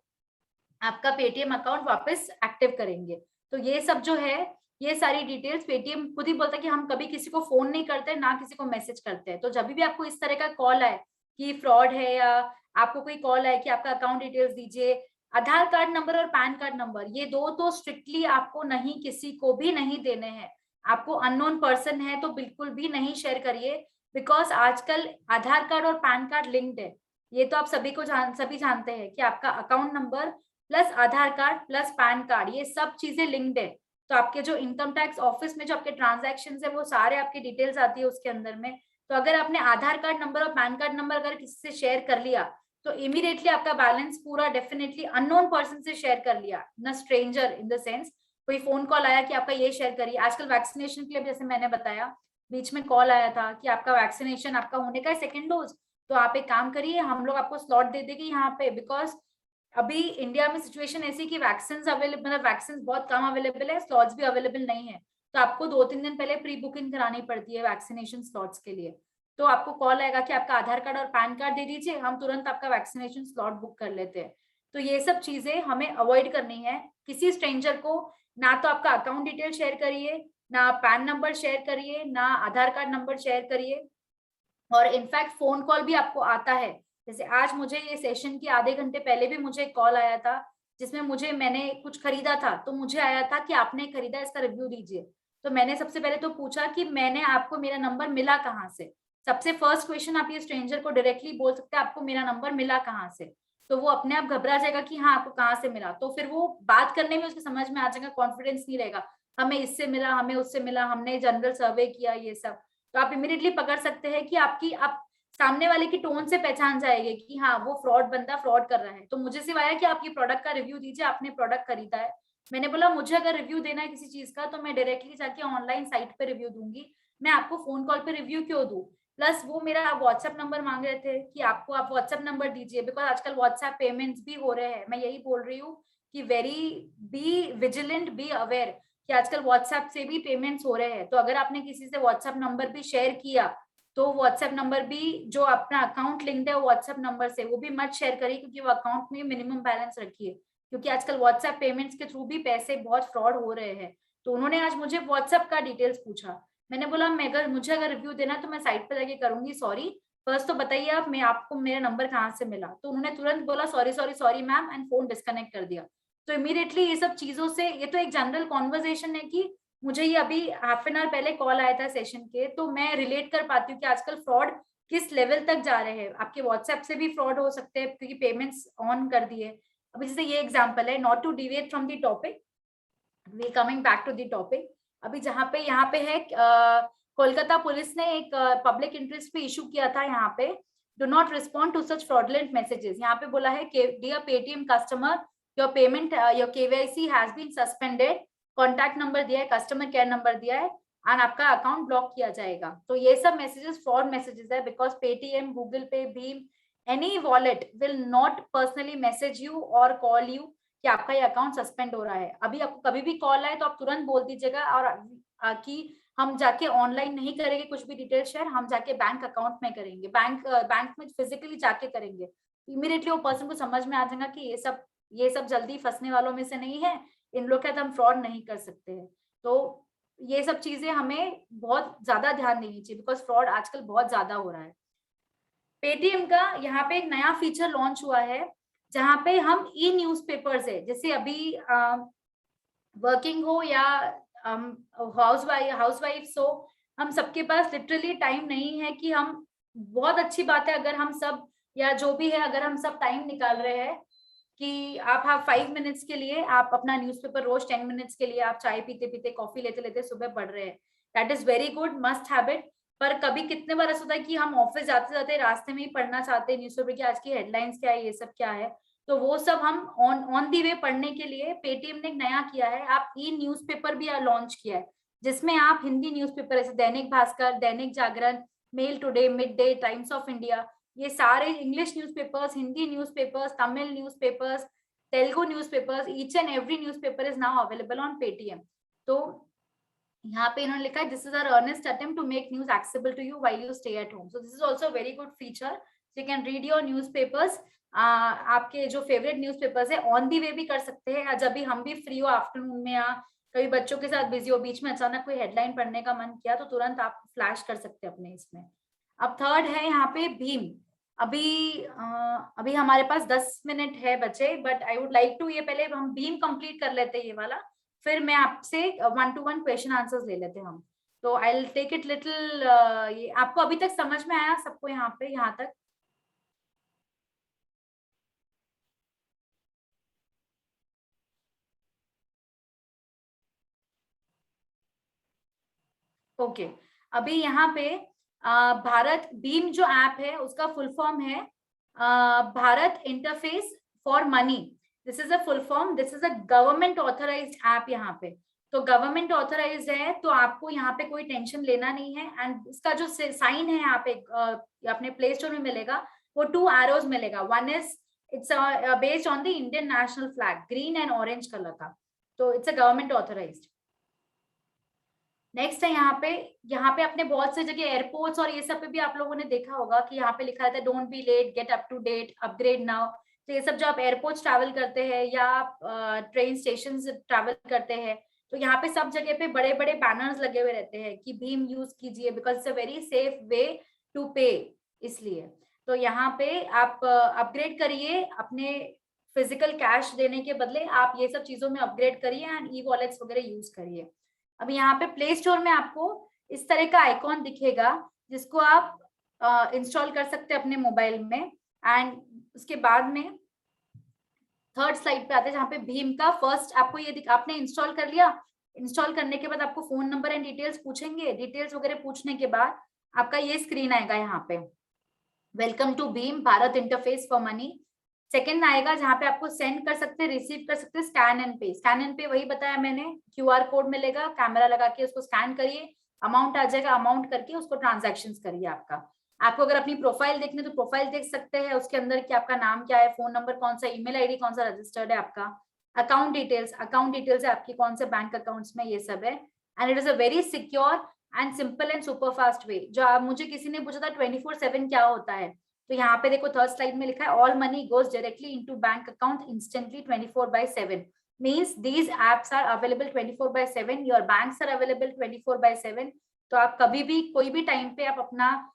आपका पेटीएम अकाउंट वापस एक्टिव करेंगे। तो ये सब जो है, ये सारी डिटेल्स पेटीएम खुद ही बोलता है कि हम कभी किसी को फोन नहीं करते, ना किसी को मैसेज करते हैं। तो जब भी आपको इस तरह का कॉल आए कि फ्रॉड है, या आपको कोई कॉल आए कि आपका अकाउंट डिटेल्स दीजिए, आधार कार्ड नंबर और पैन कार्ड नंबर, ये दो तो स्ट्रिक्टली आपको नहीं, किसी को भी नहीं देने हैं। आपको अननोन पर्सन है तो बिल्कुल भी नहीं शेयर करिए, बिकॉज आजकल आधार कार्ड और पैन कार्ड लिंक्ड है। ये तो आप सभी जानते हैं कि आपका अकाउंट नंबर प्लस आधार कार्ड प्लस पैन कार्ड, ये सब चीजें लिंक्ड है। तो आपके जो इनकम टैक्स ऑफिस में जो आपके ट्रांजैक्शंस है वो सारे आपके डिटेल्स आती है उसके अंदर में। तो अगर आपने आधार कार्ड नंबर और पैन कार्ड नंबर अगर किसी से शेयर कर लिया तो इमीडिएटली आपका बैलेंस पूरा डेफिनेटली अननोन पर्सन से शेयर कर लिया, न स्ट्रेंजर इन द सेंस कोई फोन कॉल आया कि आपका ये शेयर करिए। आजकल वैक्सीनेशन के लिए जैसे मैंने बताया, बीच में कॉल आया था कि आपका वैक्सीनेशन आपका होने का है सेकेंड डोज, तो आप एक काम करिए, हम लोग आपको स्लॉट दे देंगे यहाँ पे, बिकॉज अभी इंडिया में सिचुएशन ऐसी कि वैक्सीन अवेलेबल, मतलब वैक्सीन बहुत कम अवेलेबल है, स्लॉट्स भी अवेलेबल नहीं है, तो आपको 2-3 दिन पहले प्री बुकिंग करानी पड़ती है वैक्सीनेशन स्लॉट्स के लिए। तो आपको कॉल आएगा कि आपका आधार कार्ड और पैन कार्ड दे दीजिए, हम तुरंत आपका वैक्सीनेशन स्लॉट बुक कर लेते हैं। तो ये सब चीजें हमें अवॉइड करनी है। किसी स्ट्रेंजर को ना तो आपका अकाउंट डिटेल शेयर करिए, ना पैन नंबर शेयर करिए, ना आधार कार्ड नंबर शेयर करिए। और इनफैक्ट फोन कॉल भी आपको आता है, जैसे आज मुझे ये सेशन के आधे घंटे पहले भी मुझे कॉल आया था जिसमें मैंने कुछ खरीदा था, तो मुझे आया था कि आपने खरीदा, इसका रिव्यू दीजिए। तो मैंने सबसे पहले तो पूछा कि मैंने आपको मेरा नंबर मिला कहाँ से। सबसे फर्स्ट क्वेश्चन आप ये स्ट्रेंजर को डायरेक्टली बोल सकते हैं आपको मेरा नंबर मिला कहाँ से, तो वो अपने आप घबरा जाएगा कि हाँ आपको कहाँ से मिला, तो फिर वो बात करने में उसके समझ में आ जाएगा, कॉन्फिडेंस नहीं रहेगा, हमें इससे मिला, हमें उससे मिला, हमने जनरल सर्वे किया, ये सब। तो आप इमीडिएटली पकड़ सकते हैं कि आप सामने वाले की टोन से पहचान जाएंगे कि हाँ वो फ्रॉड बंदा फ्रॉड कर रहा है। तो मुझे सिर्फ आया कि आप ये प्रोडक्ट का रिव्यू दीजिए, आपने प्रोडक्ट खरीदा है। मैंने बोला मुझे अगर रिव्यू देना है किसी चीज का तो मैं डायरेक्टली जाके ऑनलाइन साइट पे रिव्यू दूंगी, मैं आपको फोन कॉल पे रिव्यू क्यों दूं। प्लस वो मेरा व्हाट्सएप नंबर मांग रहे थे कि आपको आप व्हाट्सएप नंबर दीजिए, बिकॉज आजकल व्हाट्सएप पेमेंट्स भी हो रहे हैं। मैं यही बोल रही हूँ कि बी विजिलेंट, बी अवेयर कि आजकल व्हाट्सएप से भी पेमेंट्स हो रहे हैं। तो अगर आपने किसी से व्हाट्सएप नंबर भी शेयर किया तो व्हाट्सएप नंबर भी जो अपना अकाउंट लिंक्ड है व्हाट्सएप नंबर से, वो भी मत शेयर करिए, क्योंकि वो अकाउंट में मिनिमम बैलेंस रखिए, क्योंकि आजकल व्हाट्सएप पेमेंट्स के थ्रू भी पैसे बहुत फ्रॉड हो रहे हैं। तो उन्होंने आज मुझे व्हाट्सएप का डिटेल्स पूछा, मैंने बोला मैं मुझे अगर रिव्यू देना तो मैं साइट पर जाके करूंगी, सॉरी फर्स्ट तो बताइए आप मैं आपको मेरा नंबर कहाँ से मिला। तो उन्होंने तुरंत बोला sorry sorry sorry ma'am, and phone disconnect कर दिया। तो इमीडिएटली ये सब चीजों से, ये तो एक जनरल कॉन्वर्जेशन है कि मुझे ये अभी हाफ एन आवर पहले कॉल आया था सेशन के, तो मैं रिलेट कर पाती हूँ कि आजकल फ्रॉड किस लेवल तक जा रहे हैं। आपके व्हाट्सएप से भी फ्रॉड हो सकते हैं क्योंकि पेमेंट्स ऑन कर दिए। अभी जैसे ये एग्जांपल है, not to deviate from the topic, we coming back to the topic. अभी जहाँ पे यहाँ पे है कोलकाता पुलिस ने एक पब्लिक इंटरेस्ट पे इशू किया था, यहाँ पे do not respond to such fraudulent messages. यहाँ पे बोला है dear Paytm customer, your payment your KYC has been suspended, contact number दिया है, कस्टमर केयर नंबर दिया है, एंड आपका अकाउंट ब्लॉक किया जाएगा। तो ये सब मैसेजेस फ्रॉड मैसेजेस है, बिकॉज पेटीएम, गूगल पे, Bhim, any wallet will not personally message you और कॉल यू कि आपका ये अकाउंट सस्पेंड हो रहा है। अभी आपको कभी भी कॉल आए तो आप तुरंत बोल दीजिएगा, और कि हम जाके ऑनलाइन नहीं करेंगे कुछ भी डिटेल शेयर, हम जाके बैंक अकाउंट में करेंगे, बैंक में फिजिकली जाके करेंगे। इमीडिएटली वो पर्सन को समझ में आ जाएगा कि ये सब जल्दी फंसने वालों में से नहीं है, इन लोग के साथ हम फ्रॉड नहीं कर सकते हैं। तो ये सब चीजें हमें बहुत ज्यादा ध्यान देनी चाहिए, बिकॉज फ्रॉड आजकल बहुत ज्यादा हो रहा है। पेटीएम का यहाँ पे एक नया फीचर लॉन्च हुआ है जहाँ पे हम ई न्यूज़पेपर्स है, जैसे अभी वर्किंग हो या हाउसवाइफ हो, हम सबके पास लिटरली टाइम नहीं है कि हम, बहुत अच्छी बात है अगर हम सब या जो भी है अगर हम सब टाइम निकाल रहे हैं कि आप 5 मिनट्स के लिए आप अपना न्यूज़पेपर रोज 10 मिनट्स के लिए आप चाय पीते पीते कॉफी लेते लेते सुबह पढ़ रहे हैं, that is very good, must habit. पर कभी कितने बार ऐसा होता है कि हम ऑफिस जाते जाते रास्ते में ही पढ़ना चाहते हैं न्यूज़पेपर की आज की हेडलाइंस क्या है, ये सब क्या है, तो वो सब हम ऑन दी वे पढ़ने के लिए पेटीएम ने एक नया किया है, आप ई न्यूज़पेपर भी लॉन्च किया है, जिसमें आप हिंदी न्यूज़पेपर जैसे Dainik Bhaskar, Dainik Jagran, Mail Today, mid day, Times of India, ये सारे English newspapers, Hindi newspapers, Tamil newspapers, Telugu newspapers, each and every newspaper is now available on Paytm. तो यहाँ पे इन्होंने लिखा है this is our earnest attempt to make news accessible to you while you stay at home, so this is also very good feature, you can read your newspapers, आपके जो favourite newspapers है on the वे भी कर सकते हैं, जब भी हम भी फ्री हो आफ्टरनून में या कभी बच्चों के साथ बिजी हो, बीच में अचानक कोई हेडलाइन पढ़ने का मन किया तो तुरंत आप फ्लैश कर सकते हैं अपने इसमें। अब थर्ड है यहाँ पे भीम। अभी हमारे पास 10 मिनट है बचे, but I would like to ये पहले हम भीम कंप्लीट कर लेते हैं ये वाला, फिर मैं आपसे 1-to-1 क्वेश्चन आंसर्स ले लेते हैं हम। तो I will take it little, ये आपको अभी तक समझ में आया सबको यहाँ पे, यहाँ तक? ओके, अभी यहाँ पे भारत भीम जो ऐप है उसका फुल फॉर्म है Bharat interface for money. This is a full form, this is a government authorised app. यहाँ पे तो गवर्नमेंट ऑथराइज्ड है, तो आपको यहाँ पे कोई टेंशन लेना नहीं है। एंड इसका जो साइन है यहाँ पे अपने प्ले स्टोर में मिलेगा, वो 2 एरोज मिलेगा। One is it's based on the Indian national flag, green and orange colour का, तो it's a government authorised. Next है यहाँ पे अपने बहुत से जगह एयरपोर्ट्स और ये सब पे भी आप लोगों ने देखा होगा कि यहाँ पे लिखा रहता है don't be late, get up to date, upgrade now. तो ये सब जो आप एयरपोर्ट्स ट्रैवल करते हैं या आप ट्रेन स्टेशन ट्रैवल करते हैं, तो यहाँ पे सब जगह पे बड़े बड़े बैनर्स लगे हुए रहते हैं कि भीम यूज कीजिए because it's a very safe way to pay. इसलिए तो यहाँ पे आप अपग्रेड करिए, अपने फिजिकल कैश देने के बदले आप ये सब चीजों में अपग्रेड करिए एंड ई वॉलेट्स वगैरह यूज करिए। अब यहाँ पे प्ले स्टोर में आपको इस तरह का आइकॉन दिखेगा जिसको आप इंस्टॉल कर सकते हैं अपने मोबाइल में। एंड उसके बाद में थर्ड स्लाइड पे आते हैं जहाँ पे भीम का फर्स्ट आपको ये आपने इंस्टॉल कर लिया। इंस्टॉल करने के बाद आपको फोन नंबर एंड डिटेल्स पूछेंगे। डिटेल्स वगैरह पूछने के बाद आपका ये स्क्रीन आएगा यहाँ पे, वेलकम टू भीम Bharat interface for money. Second आएगा जहाँ पे आपको सेंड कर सकते हैं, रिसीव कर सकते हैं, स्कैन एंड पे। स्कैन एंड पे वही बताया मैंने, QR कोड मिलेगा, कैमरा लगा के उसको स्कैन करिए, अमाउंट आ जाएगा, अमाउंट करके उसको ट्रांजैक्शंस करिए। आपको अगर अपनी प्रोफाइल देखनी तो प्रोफाइल देख सकते हैं, उसके अंदर कि आपका नाम क्या है, फोन नंबर कौन सा, ईमेल आईडी कौन सा रजिस्टर्ड है आपका, अकाउंट डिटेल्स है आपकी कौन से बैंक अकाउंट्स में, ये सब है। And it is a very secure and simple and super fast way. जो आप मुझे किसी ने पूछा था 24/7 क्या होता है, तो यहाँ पे देखो थर्ड स्लाइड में लिखा है all money goes directly into bank account instantly 24/7। Means these apps are available 24/7, your banks are available 24/7। तो आप कभी भी कोई भी टाइम पे आप अपना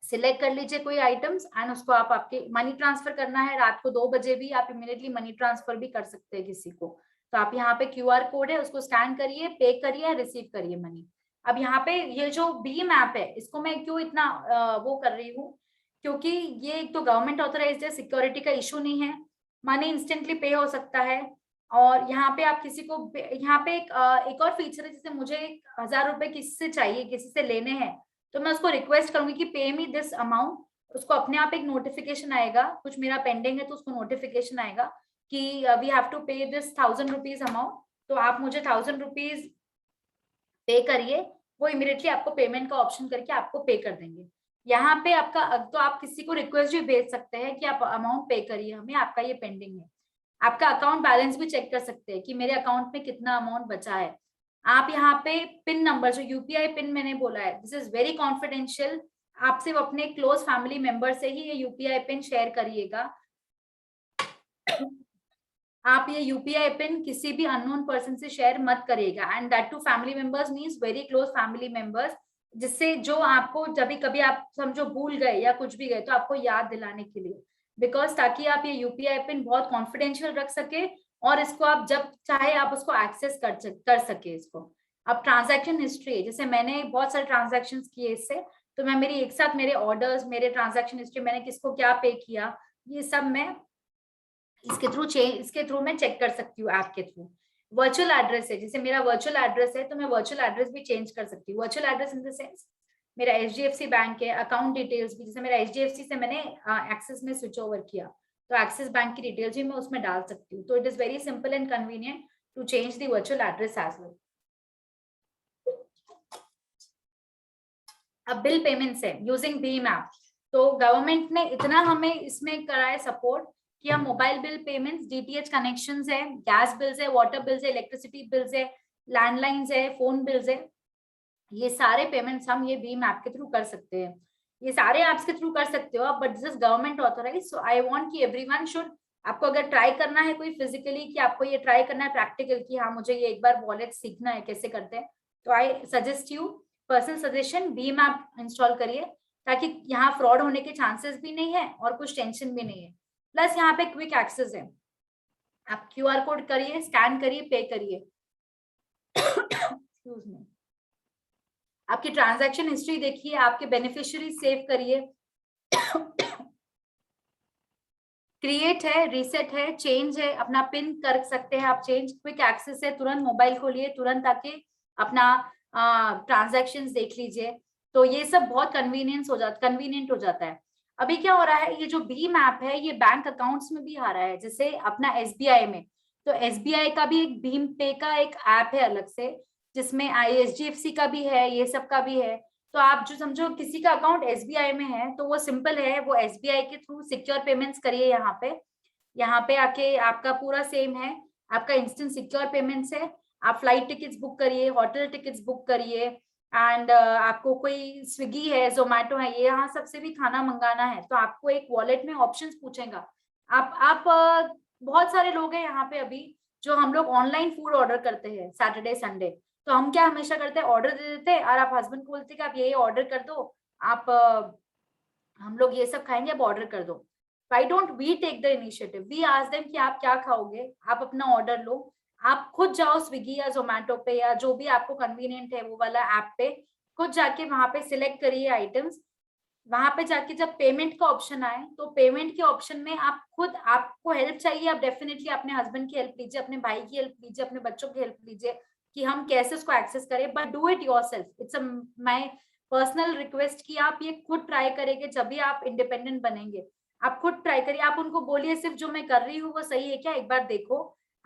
सिलेक्ट कर लीजिए कोई आइटम्स एंड उसको आपके मनी ट्रांसफर करना है रात को 2 बजे भी आप इमीडिएटली मनी ट्रांसफर भी कर सकते हैं किसी को। तो आप यहाँ पे QR कोड है उसको स्कैन करिए, पे करिए, रिसीव करिए मनी। अब यहाँ पे ये जो भीम ऐप है इसको मैं क्यों इतना वो कर रही हूँ, क्योंकि ये एक तो गवर्नमेंट ऑथराइज्ड है, सिक्योरिटी का इशू नहीं है, मनी इंस्टेंटली पे हो सकता है। और यहाँ पे आप किसी को यहाँ पे एक और फीचर है, जैसे मुझे 1000 रुपए किसी से चाहिए, किसी से लेने हैं, तो मैं उसको रिक्वेस्ट करूंगी कि पे मी दिस अमाउंट, उसको अपने आप एक नोटिफिकेशन आएगा, कुछ मेरा पेंडिंग है तो उसको नोटिफिकेशन आएगा कि वी हैव टू पे दिस 1000 रुपीज अमाउंट, तो आप मुझे 1000 रुपीज पे करिए। वो इमीडिएटली आपको पेमेंट का ऑप्शन करके आपको पे कर देंगे। यहाँ पे आपका तो आप किसी को रिक्वेस्ट भी भेज सकते हैं कि आप अमाउंट पे करिए हमें, आपका ये पेंडिंग है। आपका अकाउंट बैलेंस भी चेक कर सकते हैं कि मेरे अकाउंट में कितना अमाउंट बचा है। आप यहाँ पे पिन नंबर, जो UPI पिन मैंने बोला है, दिस इज वेरी कॉन्फिडेंशियल, आप सिर्फ अपने क्लोज फैमिली मेंबर से ही ये UPI पिन शेयर करिएगा। आप ये UPI पिन किसी भी अननोन पर्सन से शेयर मत करिएगा, and that to family members means very close family members, जिससे जो आपको जब भी कभी आप समझो भूल गए या कुछ भी गए तो आपको याद दिलाने के लिए, बिकॉज ताकि आप ये UPI पिन बहुत कॉन्फिडेंशियल रख सके और इसको आप जब चाहे आप उसको एक्सेस कर सके इसको। अब ट्रांजैक्शन हिस्ट्री, जैसे मैंने बहुत सारे ट्रांजैक्शन किए इससे, तो मैं मेरी एक साथ मेरे ऑर्डर्स, मेरे ट्रांजैक्शन हिस्ट्री, मैंने किसको क्या पे किया, ये सब मैं इसके थ्रू मैं चेक कर सकती हूँ ऐप के थ्रू। वर्चुअल एड्रेस है, जैसे मेरा वर्चुअल एड्रेस है तो मैं वर्चुअल एड्रेस भी चेंज कर सकती हूँ। Virtual address in the sense मेरा HDFC बैंक है, अकाउंट डिटेल्स भी, जैसे मेरा HDFC से मैंने एक्सिस में स्विच ओवर किया तो एक्सिस बैंक की डिटेल्स भी मैं उसमें डाल सकती हूँ। तो it is very simple and convenient to change the virtual address as well. अब बिल पेमेंट्स है यूजिंग भीम ऐप, तो गवर्नमेंट ने इतना हमें इसमें करा है सपोर्ट कि हम mobile bill payments, DTH connections है, गैस बिल्स है, वाटर बिल्स है, इलेक्ट्रिसिटी बिल्स है, लैंडलाइंस है, फोन बिल्स है, ये सारे पेमेंट्स हम ये भीम ऐप के थ्रू कर सकते हैं। ये सारे ऐप्स के थ्रू कर सकते हो, but this is government authorise, so I want कि एवरीवन शुड, आपको अगर ट्राई करना है कोई फिजिकली, कि आपको ये ट्राई करना है प्रैक्टिकल कि हाँ मुझे ये एक बार वॉलेट सीखना है कैसे करते हैं, तो I suggest you, personal suggestion, Bhim app install करिए, ताकि यहाँ फ्रॉड होने के चांसेस भी नहीं है और कुछ टेंशन भी नहीं है। प्लस यहाँ पे क्विक एक्सेस है, आप QR कोड करिए, स्कैन करिए, पे करिए। एक्सक्यूज मी, आपकी ट्रांजैक्शन हिस्ट्री देखिए, आपके बेनिफिशियरी सेव करिए, क्रिएट है, रीसेट है, चेंज है, अपना पिन कर सकते हैं आप चेंज, क्विक एक्सेस है, तुरंत मोबाइल खोलिए, तुरंत आके अपना ट्रांजैक्शंस देख लीजिए। तो ये सब बहुत कन्वीनियंट हो जाता है। अभी क्या हो रहा है, ये जो भीम ऐप है ये बैंक अकाउंट्स में भी आ रहा है, जैसे अपना एसबीआई में। तो एसबीआई का भी एक भीम पे का एक ऐप है अलग से, जिसमें एचडीएफसी का भी है, ये सब का भी है। तो आप जो समझो किसी का अकाउंट एसबीआई में है तो वो सिंपल है, वो एसबीआई के थ्रू सिक्योर पेमेंट्स करिए। यहाँ पे आके आपका पूरा सेम है, आपका इंस्टेंट सिक्योर पेमेंट्स है। आप फ्लाइट टिकट्स बुक करिए, होटल टिकट्स बुक करिए, एंड आपको कोई स्विगी है, जोमेटो है, ये यहाँ सबसे भी खाना मंगाना है तो आपको एक वॉलेट में ऑप्शंस पूछेगा। आप बहुत सारे लोग हैं यहाँ पे अभी जो हम लोग ऑनलाइन फूड ऑर्डर करते हैं सैटरडे संडे। तो हम क्या हमेशा करते हैं, ऑर्डर दे देते हैं और आप हस्बैंड को बोलते हैं कि आप ये ऑर्डर कर दो, आप हम लोग ये सब खाएंगे, आप ऑर्डर कर दो। Why don't we take the initiative? We ask them कि आप क्या खाओगे, आप अपना ऑर्डर लो, आप खुद जाओ स्विगी या जोमेटो पे या जो भी आपको कन्वीनियंट है वो वाला ऐप पे, खुद जाके वहां पे सिलेक्ट करिए आइटम्स। वहां पे जाके जब पेमेंट का ऑप्शन आए तो पेमेंट के ऑप्शन में आप खुद, आपको हेल्प चाहिए, आप डेफिनेटली अपने हस्बैंड की हेल्प लीजिए, अपने भाई की हेल्प लीजिए, अपने बच्चों की हेल्प लीजिए कि हम कैसे उसको एक्सेस करें, but do it yourself. It's my personal request कि आप ये खुद ट्राई करेंगे जब भी आप इंडिपेंडेंट बनेंगे। आप खुद ट्राई करिए, आप उनको बोलिए सिर्फ जो मैं कर रही हूँ वो सही है क्या, एक बार देखो।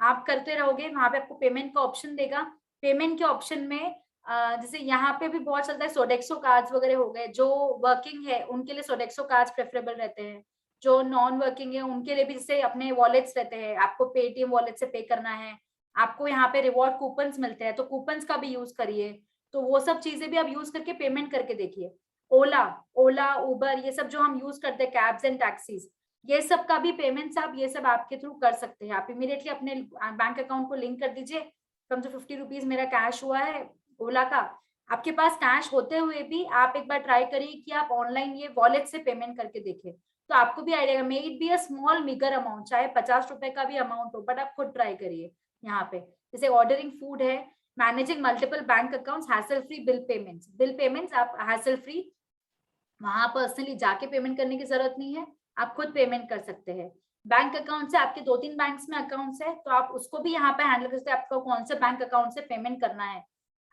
आप करते रहोगे, वहां पे आपको पेमेंट का ऑप्शन देगा। पेमेंट के ऑप्शन में जैसे यहाँ पे भी बहुत चलता है, सोडेक्सो कार्ड्स वगैरह हो गए, जो वर्किंग है उनके लिए सोडेक्सो कार्ड्स प्रेफरेबल रहते हैं, जो नॉन वर्किंग है उनके लिए भी जैसे अपने वॉलेट्स रहते हैं, आपको पेटीएम वॉलेट से पे करना है, आपको यहाँ पे रिवॉर्ड कूपन्स मिलते हैं तो कूपन्स का भी यूज करिए। तो वो सब चीजें भी आप यूज करके पेमेंट करके देखिए। ओला उबर ये सब जो हम यूज करते हैं, कैब्स एंड टैक्सीज, ये सब का भी पेमेंट्स आप ये सब आपके थ्रू कर सकते हैं। आप इमीडिएटली अपने बैंक अकाउंट को लिंक कर दीजिए। कम से 50 रुपीज मेरा कैश हुआ है ओला का। आपके पास कैश होते हुए भी आप एक बार ट्राई करिए कि आप ऑनलाइन ये वॉलेट से पेमेंट करके देखिए, तो आपको भी idea, may it be a small मिगर amount, चाहे 50 रुपए का भी अमाउंट हो, बट आप खुद ट्राई करिए। यहाँ पे जैसे ऑर्डरिंग फूड है, managing multiple bank accounts, hassle free bill payments आप हैसल फ्री, वहां पर्सनली जाके पेमेंट करने की जरूरत नहीं है, आप खुद पेमेंट कर सकते हैं। बैंक अकाउंट से आपके 2-3 बैंक्स में अकाउंट्स है तो आप उसको भी यहाँ पे हैंडल कर सकते हैं, आपको कौन से बैंक अकाउंट से पेमेंट करना है।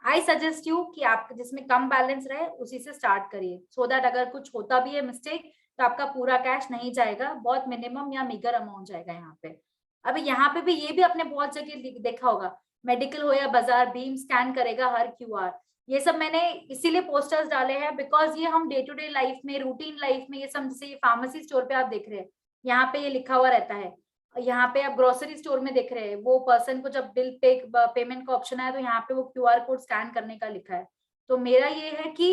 आई सजेस्ट यू कि आप जिसमें कम बैलेंस रहे उसी से स्टार्ट करिए, सो दैट अगर कुछ होता भी है मिस्टेक तो आपका पूरा कैश नहीं जाएगा, बहुत मिनिमम या मिगर अमाउंट जाएगा यहाँ पे। अभी यहाँ पे भी ये भी आपने बहुत जगह देखा होगा, मेडिकल हो या बाजार, भीम स्कैन करेगा हर क्यूआर। ये सब मैंने इसीलिए पोस्टर्स डाले हैं बिकॉज ये हम डे टू डे लाइफ में, रूटीन लाइफ में, ये सब जैसे ये फार्मेसी स्टोर पे आप देख रहे हैं यहाँ पे ये लिखा हुआ रहता है, यहाँ पे आप ग्रोसरी स्टोर में देख रहे हैं, वो पर्सन को जब बिल पेमेंट का ऑप्शन आया तो यहाँ पे वो क्यूआर कोड स्कैन करने का लिखा है। तो मेरा ये है कि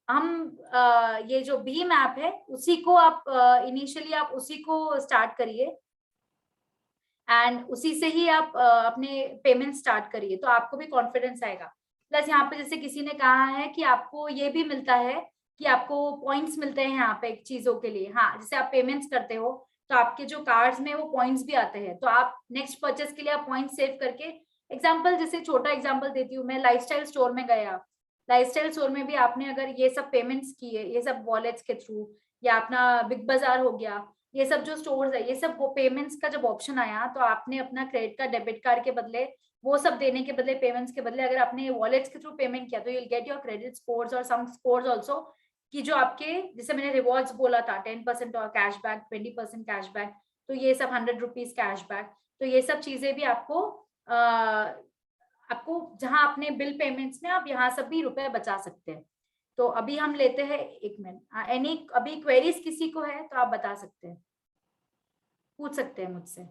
हम ये जो भीम ऐप है उसी को आप इनिशियली आप उसी को स्टार्ट करिए एंड उसी से ही आप अपने पेमेंट स्टार्ट करिए, तो आपको भी कॉन्फिडेंस आएगा। प्लस यहाँ पे जैसे किसी ने कहा है कि आपको ये भी मिलता है कि आपको पॉइंट्स मिलते हैं यहाँ पे चीजों के लिए। हाँ, जैसे आप पेमेंट्स करते हो तो आपके जो कार्ड्स में वो पॉइंट्स भी आते हैं, तो आप नेक्स्ट परचेस के लिए आप पॉइंट सेव करके, एग्जाम्पल जैसे छोटा एग्जाम्पल देती हूँ मैं, लाइफस्टाइल स्टोर में गया, लाइफस्टाइल स्टोर में भी आपने अगर ये सब पेमेंट्स किए, ये सब वॉलेट्स के थ्रू, या अपना बिग बाजार हो गया, ये सब जो स्टोर्स है, ये सब वो पेमेंट्स का जब ऑप्शन आया तो आपने अपना क्रेडिट कार्ड, डेबिट कार्ड के बदले, वो सब देने के बदले, पेमेंट्स के बदले अगर आपने वॉलेट्स के थ्रू पेमेंट किया तो you will get your credit scores और सम स्कोर्स आल्सो, कि जो आपके, जैसे मैंने रिवॉर्ड्स बोला था 10% कैशबैक, 20% कैशबैक, तो ये सब 100 रुपीज कैशबैक, तो ये सब चीजें भी आपको आपको जहां आपने बिल पेमेंट्स में आप यहाँ सब भी रुपए बचा सकते हैं। तो अभी हम लेते हैं 1 मिनट, एनी अभी क्वेरीज किसी को है तो आप बता सकते हैं, पूछ सकते हैं मुझसे।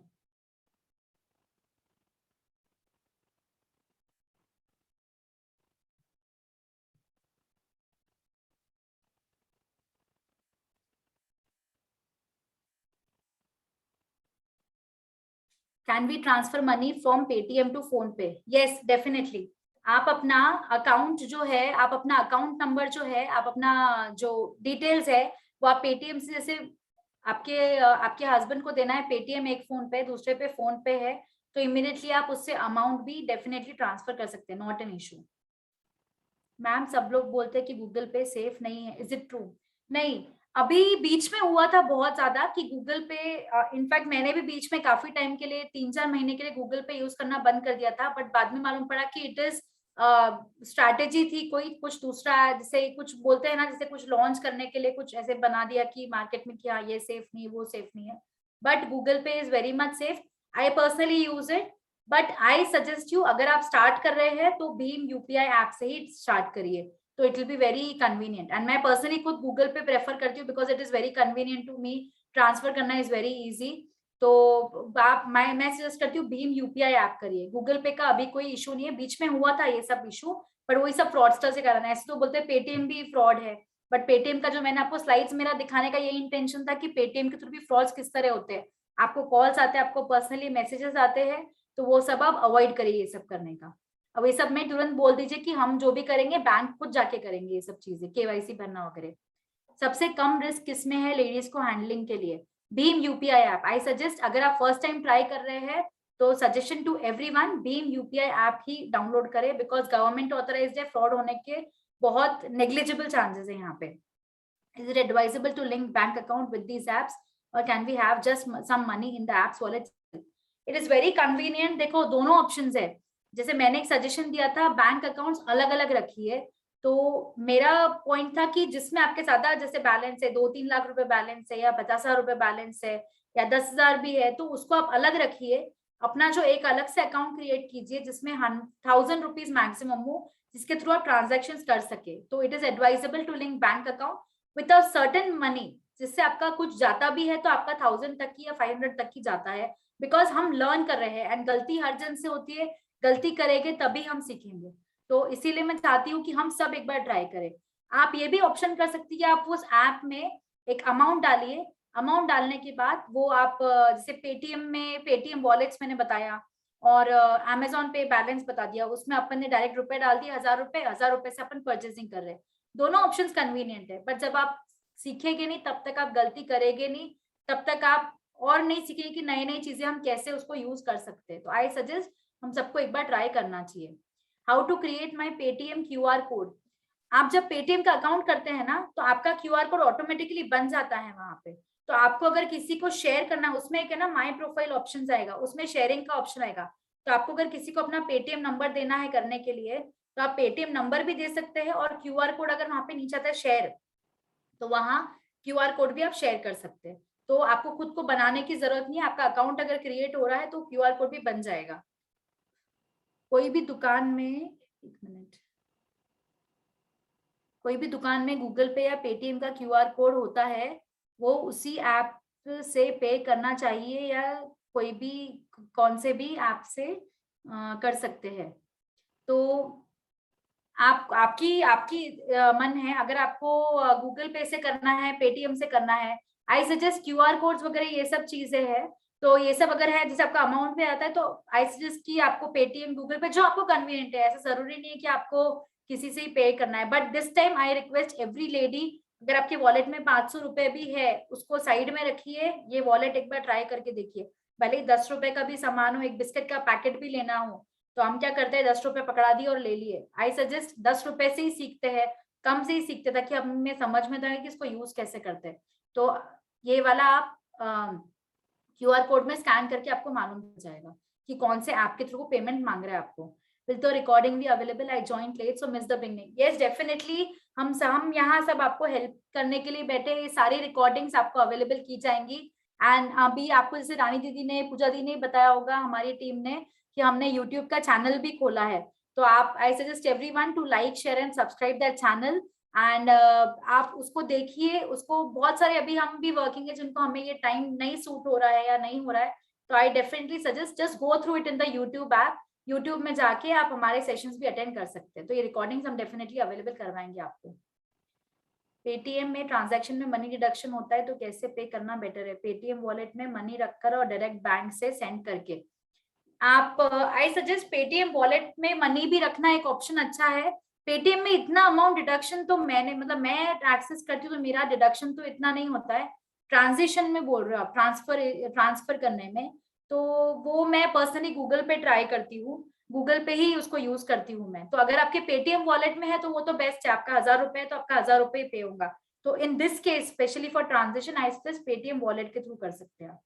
Can we transfer money from Paytm to PhonePe? Yes definitely. आप अपना अकाउंट जो है, आप अपना अकाउंट नंबर जो है, आप अपना जो डिटेल्स है वो आप पेटीएम से, जैसे आपके हस्बैंड को देना है पेटीएम एक फोन पे, दूसरे पे फोन पे है, तो इमीडिएटली आप उससे अमाउंट भी डेफिनेटली ट्रांसफर कर सकते हैं, नॉट एन इशू। मैम सब लोग बोलते हैं कि गूगल पे सेफ नहीं है, इज इट ट्रू? नहीं, अभी बीच में हुआ था बहुत ज्यादा कि गूगल पे, इनफैक्ट मैंने भी बीच में काफी टाइम के लिए 3-4 महीने के लिए गूगल पे यूज करना बंद कर दिया था, बट बाद में मालूम पड़ा कि इट इज स्ट्रैटेजी थी, कोई कुछ दूसरा, जैसे कुछ बोलते हैं ना, जैसे कुछ लॉन्च करने के लिए कुछ ऐसे बना दिया कि मार्केट में कि हाँ ये सेफ नहीं, वो सेफ नहीं है, बट गूगल पे is very much safe. I personally use it, but I suggest you, अगर आप स्टार्ट कर रहे हैं तो भीम यूपीआई ऐप से ही स्टार्ट करिए, तो it will be very convenient. And मैं पर्सनली खुद गूगल पे प्रेफर करती हूँ because it is very convenient to me, transfer करना इज वेरी इजी। तो आप मैं सजेस्ट करती हूँ भीम यूपीआई ऐप करिए। गूगल पे का अभी कोई इशू नहीं है, बीच में हुआ था ये सब इशू, पर वही सब फ्रॉडस्टर से कारण है। ऐसे तो बोलते हैं पेटीएम भी फ्रॉड है, बट पेटीएम का जो मैंने आपको स्लाइड्स मेरा दिखाने का यही इंटेंशन था कि पेटीएम के थ्रू भी फ्रॉड्स किस तरह होते हैं। आपको कॉल्स आते हैं, आपको पर्सनली मैसेजेस आते हैं, तो वो सब आप अवॉइड करिए ये सब करने का। अब ये सब में तुरंत बोल दीजिए कि हम जो भी करेंगे बैंक खुद जाके करेंगे, ये सब चीजें केवाईसी भरना वगैरह। सबसे कम रिस्क किसमें है लेडीज को हैंडलिंग के लिए? भीम यूपीआई ऐप। आई सजेस्ट, अगर आप फर्स्ट टाइम ट्राई कर रहे हैं तो सजेशन टू एवरीवन, भीम यूपीआई ऐप ही डाउनलोड करें, बिकॉज गवर्नमेंट ऑथराइज्ड है, फ्रॉड होने के बहुत नेग्लिजिबल चांसेस है यहाँ पे। Is it advisable to link bank account with these apps और can we have just some money in the apps wallet? It is very convenient. देखो दोनों ऑप्शंस है, जैसे मैंने एक सजेशन दिया था बैंक अकाउंट्स अलग अलग रखिए, तो मेरा पॉइंट था कि जिसमें आपके ज्यादा जैसे बैलेंस है, 2-3 लाख रुपए बैलेंस है या 50,000 रुपए बैलेंस है या 10,000 भी है, तो उसको आप अलग रखिए। अपना जो एक अलग से अकाउंट क्रिएट कीजिए जिसमें 1,000 रुपीज मैक्सिमम हो, जिसके थ्रू आप ट्रांजेक्शन कर सके। तो it is advisable to link bank account with a certain money, जिससे आपका कुछ जाता भी है तो आपका 1,000 तक की या 500 तक की जाता है, बिकॉज हम लर्न कर रहे हैं एंड गलती हर जन से होती है, गलती करेंगे तभी हम सीखेंगे। तो इसीलिए मैं चाहती हूँ कि हम सब एक बार ट्राई करें। आप ये भी ऑप्शन कर सकती है, आप उस ऐप में एक अमाउंट डालिए, अमाउंट डालने के बाद वो आप जैसे पेटीएम में पेटीएम वॉलेट्स मैंने बताया और अमेजोन पे बैलेंस बता दिया, उसमें अपन ने डायरेक्ट रुपए डाल दिए, 1,000 रुपए से अपन परचेसिंग कर रहे हैं। दोनों ऑप्शंस कन्वीनियंट है, बट जब आप सीखेंगे नहीं तब तक आप गलती करेंगे नहीं, तब तक आप और नहीं सीखेंगे कि नई नई चीजें हम कैसे उसको यूज कर सकते हैं। तो आई सजेस्ट हम सबको एक बार ट्राई करना चाहिए। How to create my Paytm QR code. आप जब पेटीएम का अकाउंट करते हैं ना, तो आपका क्यूआर कोड ऑटोमेटिकली बन जाता है वहां पे। तो आपको अगर किसी को शेयर करना है, उसमें एक है ना माई प्रोफाइल ऑप्शन आएगा, उसमें शेयरिंग का ऑप्शन आएगा। तो आपको अगर किसी को अपना पेटीएम नंबर देना है करने के लिए, तो आप पेटीएम नंबर भी दे सकते हैं, और क्यूआर कोड अगर वहां पे नीचे आता है शेयर, तो वहां क्यूआर कोड भी आप शेयर कर सकते हैं। तो आपको खुद को बनाने की जरूरत नहीं है, आपका अकाउंट अगर क्रिएट हो रहा है तो क्यूआर कोड भी बन जाएगा। कोई भी दुकान में, एक मिनट, कोई भी दुकान में गूगल पे या पेटीएम का क्यूआर कोड होता है, वो उसी ऐप से पे करना चाहिए या कोई भी कौन से भी ऐप से कर सकते हैं? तो आप आपकी आपकी मन है, अगर आपको गूगल पे से करना है, पेटीएम से करना है, आई सजेस्ट क्यूआर कोड्स वगैरह ये सब चीजें हैं, तो ये सब अगर है जैसे आपका अमाउंट पे आता है, तो आई सजेस्ट कि आपको पेटीएम गूगल पे जो आपको कन्वीनियंट है, ऐसा जरूरी नहीं है कि आपको किसी से ही पे करना है। But this time I request every lady, अगर आपके वॉलेट में 500 रुपए भी है, उसको साइड में रखिए, ये वॉलेट एक बार ट्राई करके देखिए। भले ही 10 रुपए का भी सामान हो, एक बिस्किट का पैकेट भी लेना हो, तो हम क्या करते हैं, 10 रुपए पकड़ा दिए और ले लिए। आई सजेस्ट 10 रुपए से ही सीखते हैं, कम से ही सीखते, ताकि हमें समझ में तो आए कि इसको यूज कैसे करते हैं। तो ये वाला आप क्यूआर कोड में स्कैन करके आपको मालूम हो जाएगा कि कौन से ऐप के थ्रू पेमेंट मांग रहा है आपको। Will the recording be available? I joined late, so missed the beginning. Yes, definitely. हम यहाँ सब आपको हेल्प करने के लिए बैठे, ये सारी रिकॉर्डिंग्स आपको अवेलेबल की जाएंगी। एंड अभी आपको जैसे रानी दीदी ने, पूजा दी ने बताया होगा, हमारी टीम ने, कि हमने यूट्यूब का चैनल भी खोला है। तो आप, I suggest everyone to like, share and subscribe that channel. And आप उसको देखिए, उसको बहुत सारे, अभी हम भी वर्किंग है जिनको हमें ये टाइम नहीं सूट हो रहा है या नहीं हो रहा है, तो I definitely suggest just go through it in the YouTube app. YouTube में जाके आप हमारे सेशंस भी अटेंड कर सकते हैं। तो ये रिकॉर्डिंग्स हम डेफिनेटली अवेलेबल करवाएंगे आपको। पेटीएम में ट्रांजैक्शन में मनी डिडक्शन होता है, तो कैसे पे करना बेटर है? पेटीएम वॉलेट में मनी रखकर और डायरेक्ट बैंक से सेंड करके। आप, आई सजेस्ट पेटीएम वॉलेट में मनी भी रखना एक ऑप्शन अच्छा है। पेटीएम में इतना अमाउंट डिडक्शन तो मैं एक्सेस करती हूँ, तो मेरा डिडक्शन तो इतना नहीं होता है। ट्रांजिशन में बोल रहे हो आप, ट्रांसफर करने में, तो वो मैं पर्सनली गूगल पे ट्राई करती हूँ, गूगल पे ही उसको यूज करती हूँ मैं। तो अगर आपके पेटीएम वॉलेट में है तो वो तो बेस्ट है, आपका 1,000 रुपए है तो आपका 1,000 रुपए पे होगा। तो in this case specially for transaction, I suggest Paytm wallet के थ्रू कर सकते हैं आप।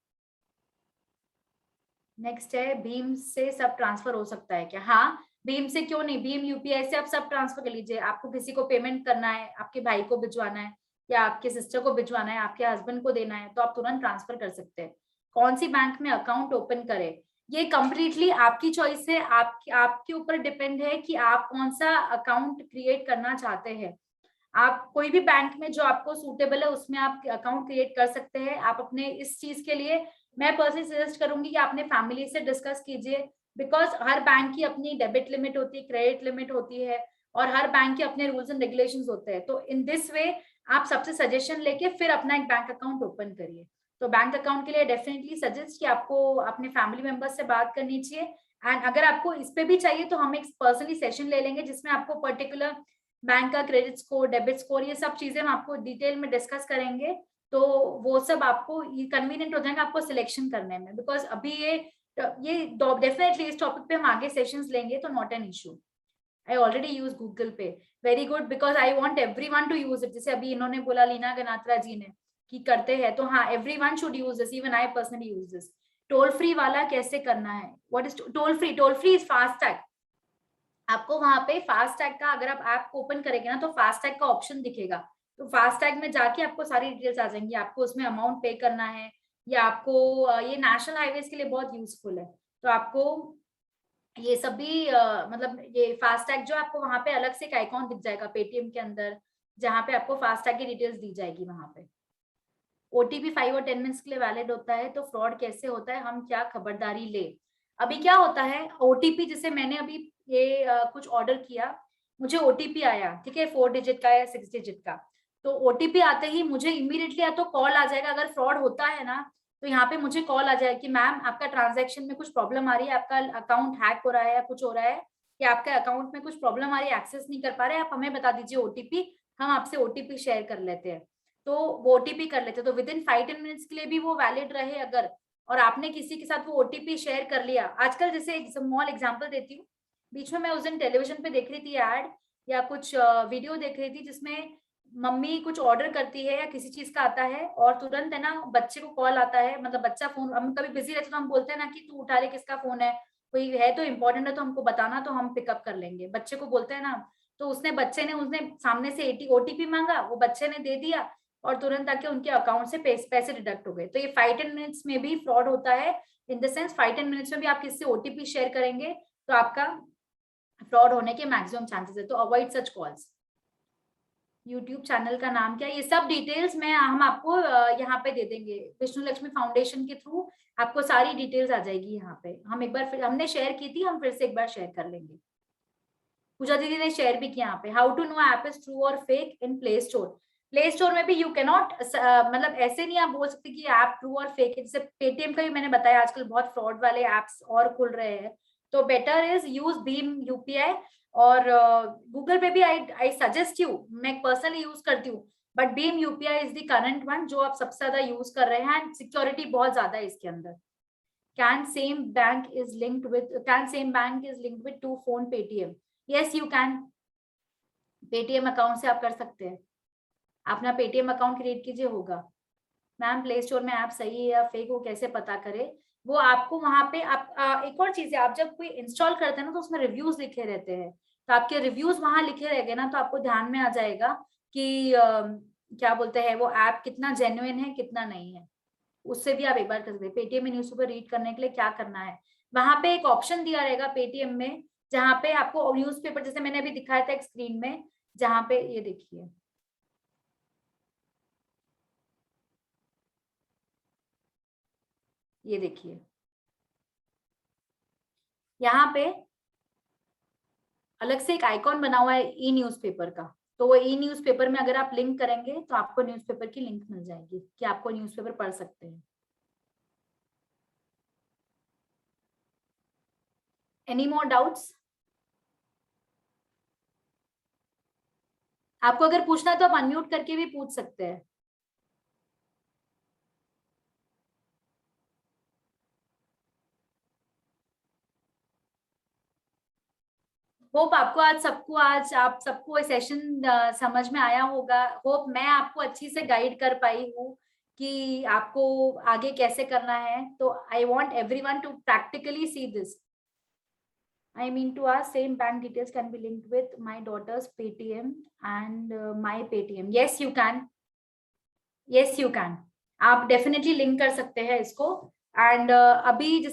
नेक्स्ट है, भीम से सब ट्रांसफर हो सकता है क्या? हाँ, भीम से क्यों नहीं, भीम यूपीआई से आप सब ट्रांसफर कर लीजिए। आपको किसी को पेमेंट करना है, आपके भाई को भिजवाना है या आपके सिस्टर को भिजवाना है, आपके हस्बैंड को देना है, तो आप तुरंत ट्रांसफर कर सकते हैं। कौन सी बैंक में अकाउंट ओपन करें, ये कम्प्लीटली आपकी चॉइस है, आपके ऊपर डिपेंड है कि आप कौन सा अकाउंट क्रिएट करना चाहते हैं। आप कोई भी बैंक में जो आपको सूटेबल है उसमें आप अकाउंट क्रिएट कर सकते हैं। आप अपने इस चीज के लिए मैं पर्सनली सजेस्ट करूंगी कि आपने फैमिली से डिस्कस कीजिए, बिकॉज हर बैंक की अपनी डेबिट लिमिट होती है, क्रेडिट लिमिट होती है, और हर बैंक के अपने रूल्स एंड रेगुलेशंस होते हैं। तो इन दिस वे आप सबसे सजेशन लेके फिर अपना एक बैंक अकाउंट ओपन करिए। तो बैंक अकाउंट के लिए डेफिनेटली सजेस्ट कि आपको अपने फैमिली मेंबर्स से बात करनी चाहिए। एंड अगर आपको इस पे भी चाहिए तो हम एक पर्सनली सेशन ले लेंगे जिसमें आपको पर्टिकुलर बैंक का क्रेडिट स्कोर, डेबिट स्कोर, ये सब चीजें हम आपको डिटेल में डिस्कस करेंगे। तो वो सब आपको कन्वीनियंट हो जाएगा आपको सिलेक्शन करने में, बिकॉज अभी ये डेफिनेटली इस टॉपिक पे हम आगे सेशंस लेंगे, तो not an issue. I already use Google Pay, very good, because I want everyone to use it. जैसे अभी इन्होंने बोला, लीना गनात्रा जी ने, कि करते हैं, तो हाँ, everyone should use this, even I personally use this. Toll free वाला कैसे करना है, what is toll free? Toll free is FASTag. आपको वहां पे फास्टैग का, अगर आप ऐप को ओपन करेंगे ना तो फास्टैग का ऑप्शन दिखेगा। तो फास्टैग में जाके आपको सारी डिटेल्स आ जाएंगी, आपको उसमें अमाउंट पे करना है या आपको ये नेशनल हाईवेज के लिए बहुत यूजफुल है। तो आपको ये सभी मतलब ये फास्टैग जो आपको वहां पे अलग से एक आइकॉन दिख जाएगा पेटीएम के अंदर, जहां पे आपको फास्टैग की डिटेल्स दी जाएगी। वहां पे ओटीपी 5 और 10 मिनट्स के लिए वैलिड होता है। तो फ्रॉड कैसे होता है, हम क्या खबरदारी ले? अभी क्या होता है, ओटीपी, जैसे मैंने अभी ये कुछ ऑर्डर किया, मुझे ओटीपी आया, ठीक है, 4 डिजिट का या 6 डिजिट का। तो ओटीपी आते ही मुझे इमीडिएटली या तो कॉल आ जाएगा, अगर फ्रॉड होता है ना तो यहाँ पे मुझे कॉल आ जाएगा कि मैम आपका ट्रांजैक्शन में कुछ प्रॉब्लम आ रही है, आपका अकाउंट हैक हो रहा है या कुछ हो रहा है, या आपके अकाउंट में कुछ प्रॉब्लम आ रही है, एक्सेस नहीं कर पा रहे, आप हमें बता दीजिए ओटीपी, हम आपसे ओटीपी शेयर कर लेते हैं। तो वो ओटीपी कर लेते, तो विद इन 5-10 मिनट्स के लिए भी वो वैलिड रहे अगर, और आपने किसी के साथ वो ओटीपी शेयर कर लिया। आजकल जैसे एक स्मॉल एग्जांपल देती हूँ, बीच में मैं उस दिन टेलीविजन पे देख रही थी एड या कुछ वीडियो देख रही थी जिसमें मम्मी कुछ ऑर्डर करती है या किसी चीज का आता है और तुरंत है ना बच्चे को कॉल आता है, मतलब बच्चा फोन, हम कभी बिजी रहते तो हम बोलते हैं ना कि तू उठा ले, किसका फोन है, कोई है तो इम्पोर्टेंट है तो हमको बताना, तो हम पिकअप कर लेंगे, बच्चे को बोलते हैं ना। तो बच्चे ने उसने सामने से ओटीपी मांगा, वो बच्चे ने दे दिया और तुरंत आके उनके अकाउंट से पैसे डिडक्ट हो गए। तो ये 5-10 मिनट्स में भी फ्रॉड होता है। इन द सेंस 5-10 मिनट्स में भी आप किससे ओटीपी शेयर करेंगे तो आपका फ्रॉड होने के मैक्सिमम चांसेस है। तो avoid such calls. YouTube channel का नाम क्या है, ये सब डिटेल्स हम आपको यहाँ पे दे देंगे, विष्णु लक्ष्मी फाउंडेशन के थ्रू आपको सारी डिटेल्स आ जाएगी यहाँ पे। हम एक बार फिर हमने शेयर की थी, हम फिर से एक बार शेयर कर लेंगे। पूजा दीदी ने शेयर भी किया यहाँ पे, how to know app is true और fake in Play Store. Play Store में भी यू कैन नॉट, मतलब ऐसे नहीं आप बोल सकते कि ऐप ट्रू और फेक है। जैसे पेटीएम का भी मैंने बताया, आजकल बहुत फ्रॉड वाले एप्स और खुल रहे हैं, तो better is use Bhim UPI. और गूगल पे भी आई सजेस्ट यू, मैं पर्सनली यूज करती हूँ, but Bhim UPI is the current one जो आप सबसे ज्यादा यूज कर रहे हैं, एंड सिक्योरिटी बहुत ज्यादा है इसके अंदर। Can same bank is linked with two phone Paytm? Yes, you can. Paytm account से आप कर सकते हैं, अपना पेटीएम अकाउंट क्रिएट कीजिए, होगा। मैम प्ले स्टोर में ऐप सही है या फेक, वो कैसे पता करे? वो आपको वहां पे आप एक और चीज है, आप जब कोई इंस्टॉल करते हैं ना तो उसमें रिव्यूज लिखे रहते हैं, तो आपके रिव्यूज वहां लिखे रहेंगे ना तो आपको ध्यान में आ जाएगा कि क्या बोलते हैं वो ऐप कितना जेन्युइन है कितना नहीं है। उससे भी आप एक बार कर सकते हैं। पेटीएम में न्यूज़पेपर रीड करने के लिए क्या करना है, वहां पे एक ऑप्शन दिया रहेगा पेटीएम में जहां पे आपको न्यूज़पेपर, जैसे मैंने अभी दिखाया था एक स्क्रीन में, जहां पे ये देखिए, ये देखिए यहाँ पे अलग से एक आइकॉन बना हुआ है ई न्यूज़पेपर का। तो वो ई न्यूज़पेपर में अगर आप लिंक करेंगे तो आपको न्यूज़पेपर की लिंक मिल जाएगी कि आपको न्यूज़पेपर पढ़ सकते हैं। Any more doubts? आपको अगर पूछना है तो आप अनम्यूट करके भी पूछ सकते हैं। होप आपको आज आप सबको सेशन समझ में आया होगा। होप मैं आपको अच्छी से गाइड कर पाई हूँ कि आपको आगे कैसे करना है। तो I want everyone to practically see this. I mean to ask, same bank details can be linked with my daughter's Paytm and my Paytm. Yes, you can. Yes, you can. आप definitely link कर सकते हैं इसको. And अभी